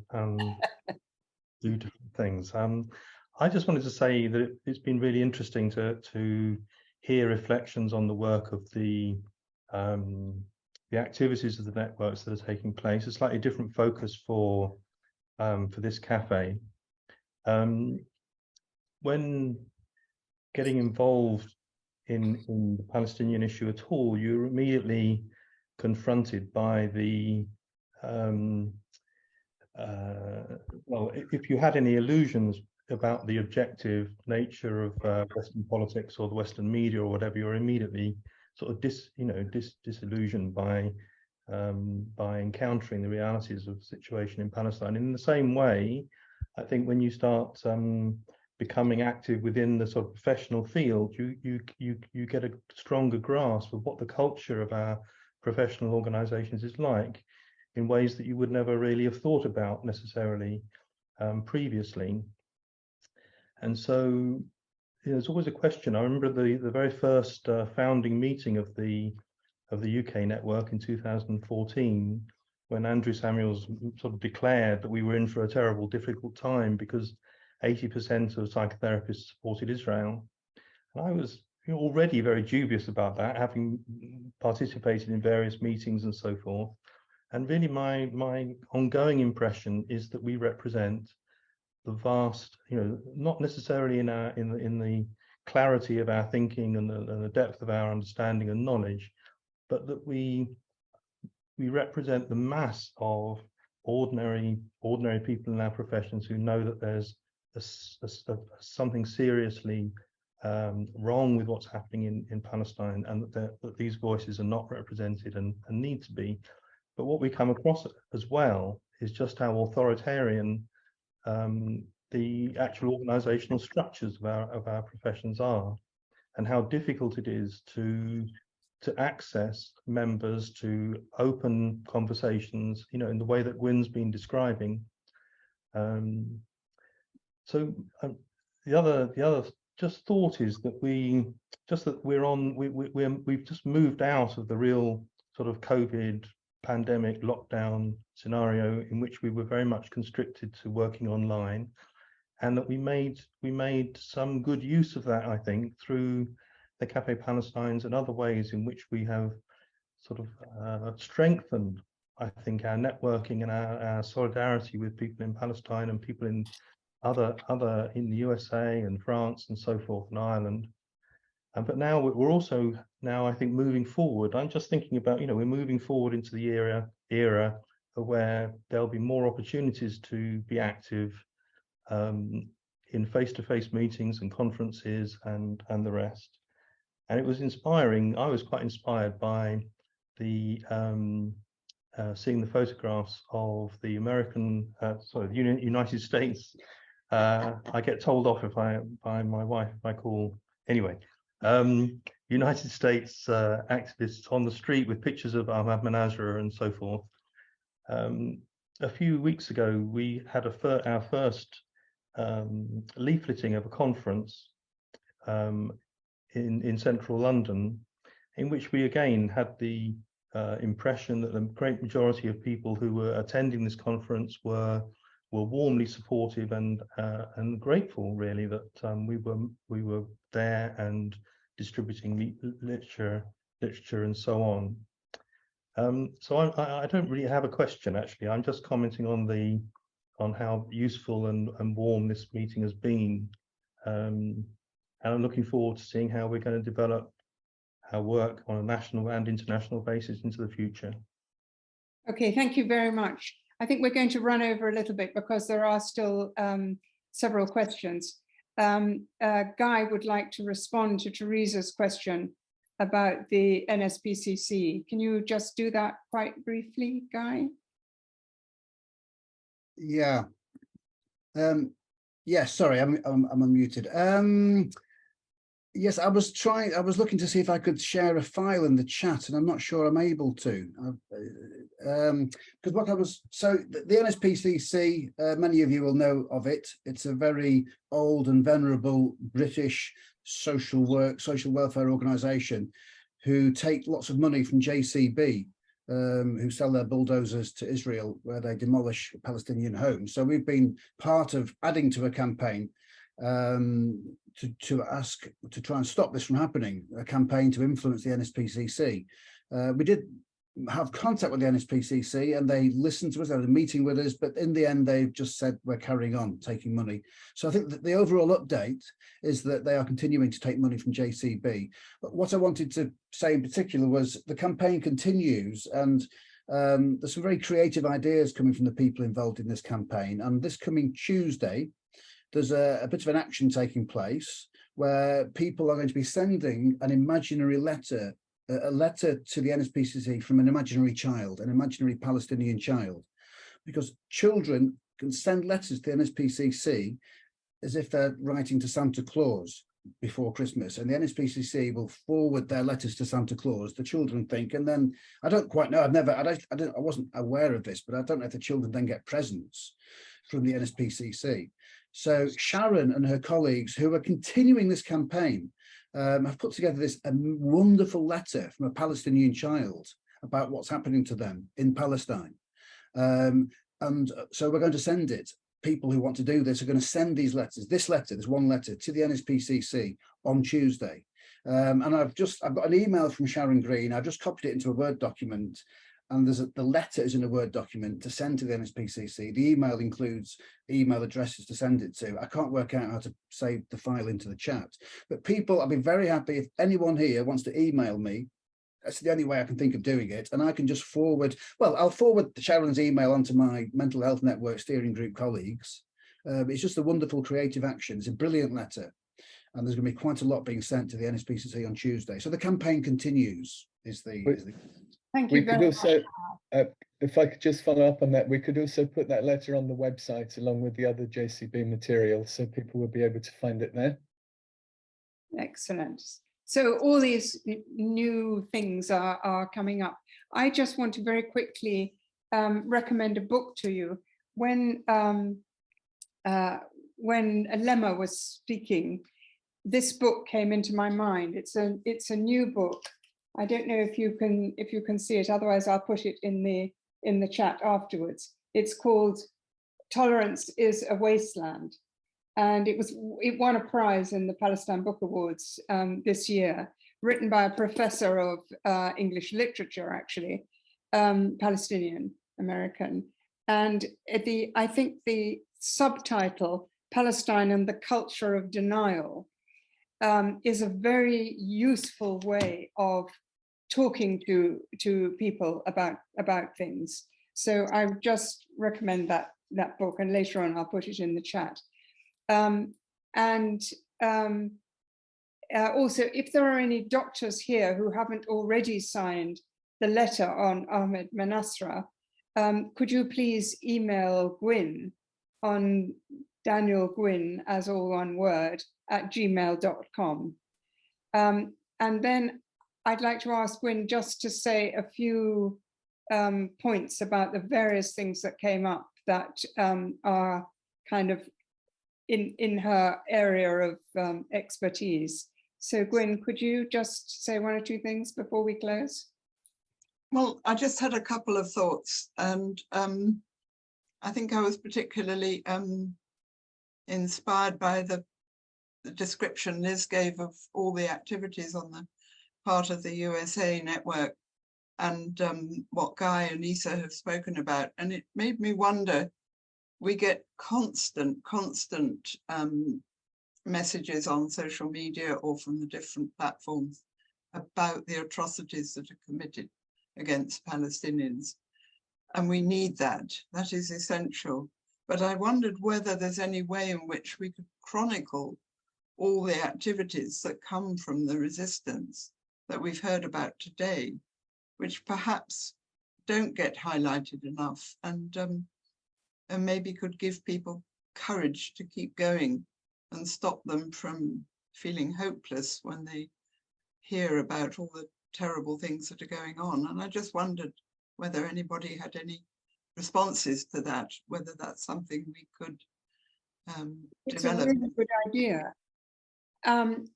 do different things. I just wanted to say that it's been really interesting to hear reflections on the work of the activities of the networks that are taking place. A slightly different focus for this cafe. When getting involved in the Palestinian issue at all, you're immediately confronted by the well, if you had any illusions about the objective nature of Western politics or the Western media or whatever, you're immediately sort of disillusioned by encountering the realities of the situation in Palestine. In the same way, I think when you start becoming active within the sort of professional field, you get a stronger grasp of what the culture of our professional organizations is like in ways that you would never really have thought about necessarily previously. And so there's always a question. I remember the very first founding meeting of the UK network in 2014, when Andrew Samuels sort of declared that we were in for a terrible, difficult time because 80% of psychotherapists supported Israel. And I was already very dubious about that, having participated in various meetings and so forth. And really my ongoing impression is that we represent the vast, not necessarily in the clarity of our thinking and the depth of our understanding and knowledge, but that we represent the mass of ordinary people in our professions who know that there's something seriously wrong with what's happening in Palestine, and that these voices are not represented and need to be. But what we come across as well is just how authoritarian the actual organizational structures of our professions are, and how difficult it is to access members, to open conversations, in the way that Gwyn's been describing. So the other just thought is that we've just moved out of the real sort of COVID pandemic lockdown scenario in which we were very much constricted to working online, and that we made some good use of that, I think, through the Café Palestines and other ways in which we have sort of strengthened, I think, our networking and our solidarity with people in Palestine and people in other in the USA and France and so forth and Ireland. But now we're also now I think moving forward, I'm just thinking about, we're moving forward into the era where there'll be more opportunities to be active in face-to-face meetings and conferences and the rest. And it was inspiring. I was quite inspired by the seeing the photographs of the United States. I get told off by my wife if I call anyway. United States activists on the street with pictures of Ahmad Manazra and so forth. A few weeks ago, we had our first leafleting of a conference in central London, in which we again had the impression that the great majority of people who were attending this conference were warmly supportive and grateful, really, that we were there and distributing literature and so on. So I don't really have a question, actually. I'm just commenting on how useful and warm this meeting has been. And I'm looking forward to seeing how we're going to develop our work on a national and international basis into the future. Okay, thank you very much. I think we're going to run over a little bit because there are still several questions. Guy would like to respond to Teresa's question about the NSPCC. Can you just do that quite briefly, Guy? Yeah. Yes, sorry, I'm unmuted. Yes, I was looking to see if I could share a file in the chat, and I'm not sure I'm able to. Because the NSPCC, many of you will know of it. It's a very old and venerable British social welfare organisation who take lots of money from JCB, who sell their bulldozers to Israel, where they demolish Palestinian homes. So we've been part of adding to a campaign to ask to try and stop this from happening, a campaign to influence the NSPCC. We did have contact with the NSPCC and they listened to us, they had a meeting with us, but in the end they've just said we're carrying on taking money. So I think that the overall update is that they are continuing to take money from JCB. But what I wanted to say in particular was the campaign continues, and there's some very creative ideas coming from the people involved in this campaign. And this coming Tuesday, there's a bit of an action taking place where people are going to be sending an imaginary letter, a letter to the NSPCC from an imaginary child, an imaginary Palestinian child, because children can send letters to the NSPCC as if they're writing to Santa Claus before Christmas, and the NSPCC will forward their letters to Santa Claus, the children think, and then I don't quite know, I wasn't aware of this, but I don't know if the children then get presents from the NSPCC. So Sharon and her colleagues, who are continuing this campaign, have put together this wonderful letter from a Palestinian child about what's happening to them in Palestine. And so we're going to send it. People who want to do this are going to send these letters, this one letter to the NSPCC on Tuesday. And I've got an email from Sharon Green. I've just copied it into a Word document, and the letter is in a Word document to send to the NSPCC. The email includes email addresses to send it to. I can't work out how to save the file into the chat, but people, I'll be very happy if anyone here wants to email me. That's the only way I can think of doing it. And I can just I'll forward Sharon's email onto my Mental Health Network steering group colleagues. It's just a wonderful creative action. It's a brilliant letter. And there's going to be quite a lot being sent to the NSPCC on Tuesday. So the campaign continues, Thank you very much. If I could just follow up on that, we could also put that letter on the website along with the other JCB material, so people will be able to find it there. Excellent. So all these new things are coming up. I just want to very quickly recommend a book to you. When Lemma was speaking, this book came into my mind. It's a new book. I don't know if you can see it. Otherwise, I'll put it in the chat afterwards. It's called "Tolerance is a Wasteland," and it won a prize in the Palestine Book Awards this year. Written by a professor of English literature, actually, Palestinian American, and I think the subtitle "Palestine and the Culture of Denial" is a very useful way of talking to people about things. So I would just recommend that book, and later on I'll put it in the chat. Also, if there are any doctors here who haven't already signed the letter on Ahmed Manasra, could you please email Gwyn on Daniel Gwyn, as all one word, at gmail.com. And then I'd like to ask Gwyn just to say a few points about the various things that came up that are kind of in her area of expertise. So Gwyn, could you just say one or two things before we close? Well, I just had a couple of thoughts, and I think I was particularly inspired by the description Liz gave of all the activities on the part of the USA network, and what Guy and Issa have spoken about. And it made me wonder, we get constant messages on social media or from the different platforms about the atrocities that are committed against Palestinians. And we need that. That is essential. But I wondered whether there's any way in which we could chronicle all the activities that come from the resistance that we've heard about today, which perhaps don't get highlighted enough, and maybe could give people courage to keep going and stop them from feeling hopeless when they hear about all the terrible things that are going on. And I just wondered whether anybody had any responses to that, whether that's something we could it's develop. a really good idea. And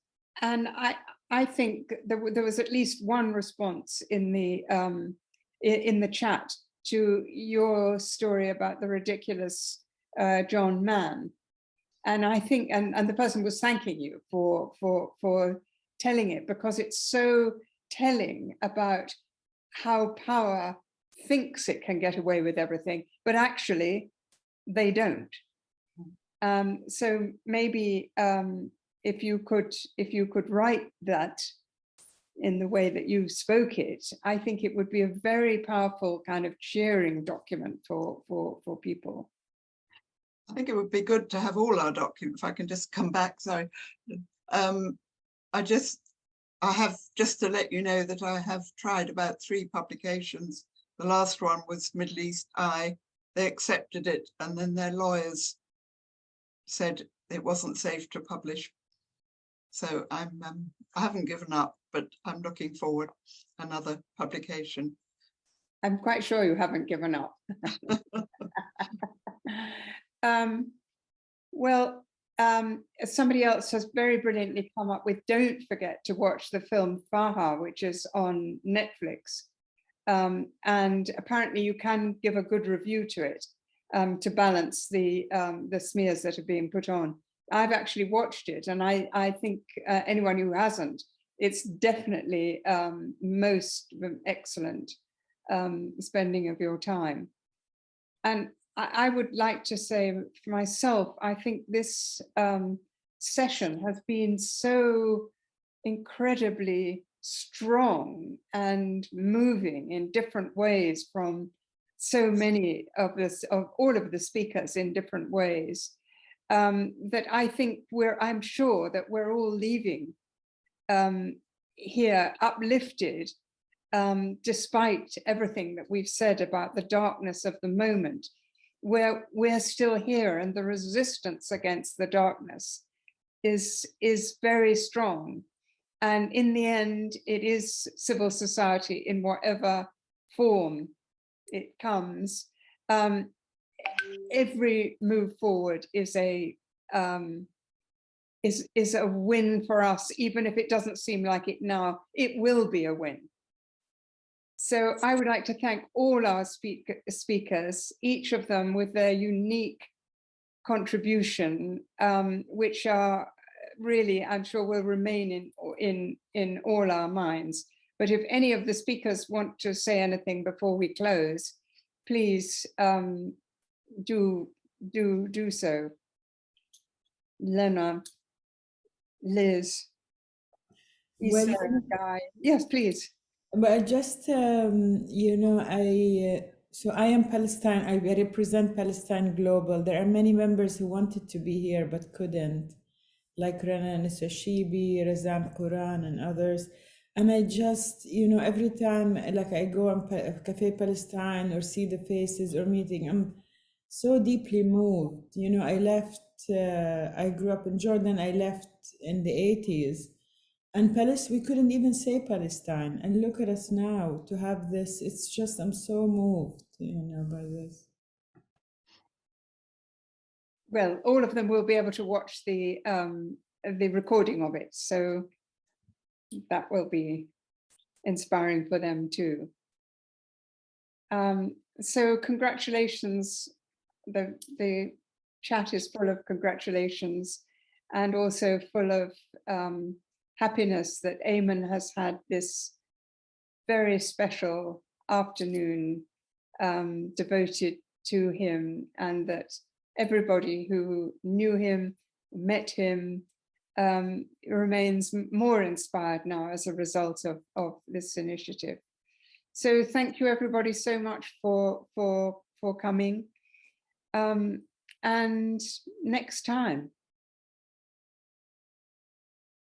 I think there was at least one response in the chat to your story about the ridiculous John Mann. And I think, and the person was thanking you for telling it, because it's so telling about how power thinks it can get away with everything, but actually they don't. So maybe if you could write that in the way that you spoke it, I think it would be a very powerful kind of cheering document for people. I think it would be good to have all our documents. If I can just come back, sorry. I have just to let you know that I have tried about 3 publications. The last one was Middle East Eye. They accepted it, and then their lawyers said it wasn't safe to publish. So I haven't given up, but I'm looking forward to another publication. I'm quite sure you haven't given up. Somebody else has very brilliantly come up with, don't forget to watch the film Faha, which is on Netflix. And apparently you can give a good review to it to balance the smears that are being put on. I've actually watched it, and I think anyone who hasn't, it's definitely most excellent spending of your time. And I would like to say for myself, I think this session has been so incredibly strong and moving in different ways from so many of all of the speakers in different ways, that I think I'm sure that we're all leaving here uplifted, despite everything that we've said about the darkness of the moment. We're still here, and the resistance against the darkness is very strong. And in the end, it is civil society in whatever form it comes. Every move forward is a win for us, even if it doesn't seem like it now. It will be a win. So I would like to thank all our speakers, each of them with their unique contribution, which are really, I'm sure, will remain in all our minds. But if any of the speakers want to say anything before we close, please do so. Lena, Liz, Well, Issa, Guy. Yes, please. Well, just you know, so I am Palestine. I represent Palestine Global. There are many members who wanted to be here but couldn't, like Rana Nisashibi, Razan Quran, and others. And I just, you know, every time like I go on Cafe Palestine or see the faces or meeting, I'm so deeply moved. You know, I left. I grew up in Jordan. I left in the 80s. And we couldn't even say Palestine. And look at us now to have this. It's just, I'm so moved, you know, by this. Well, all of them will be able to watch the recording of it. So that will be inspiring for them too. So congratulations. The chat is full of congratulations and also full of happiness that Eamon has had this very special afternoon devoted to him, and that everybody who knew him, met him, remains more inspired now as a result of this initiative. So thank you everybody so much for coming. And next time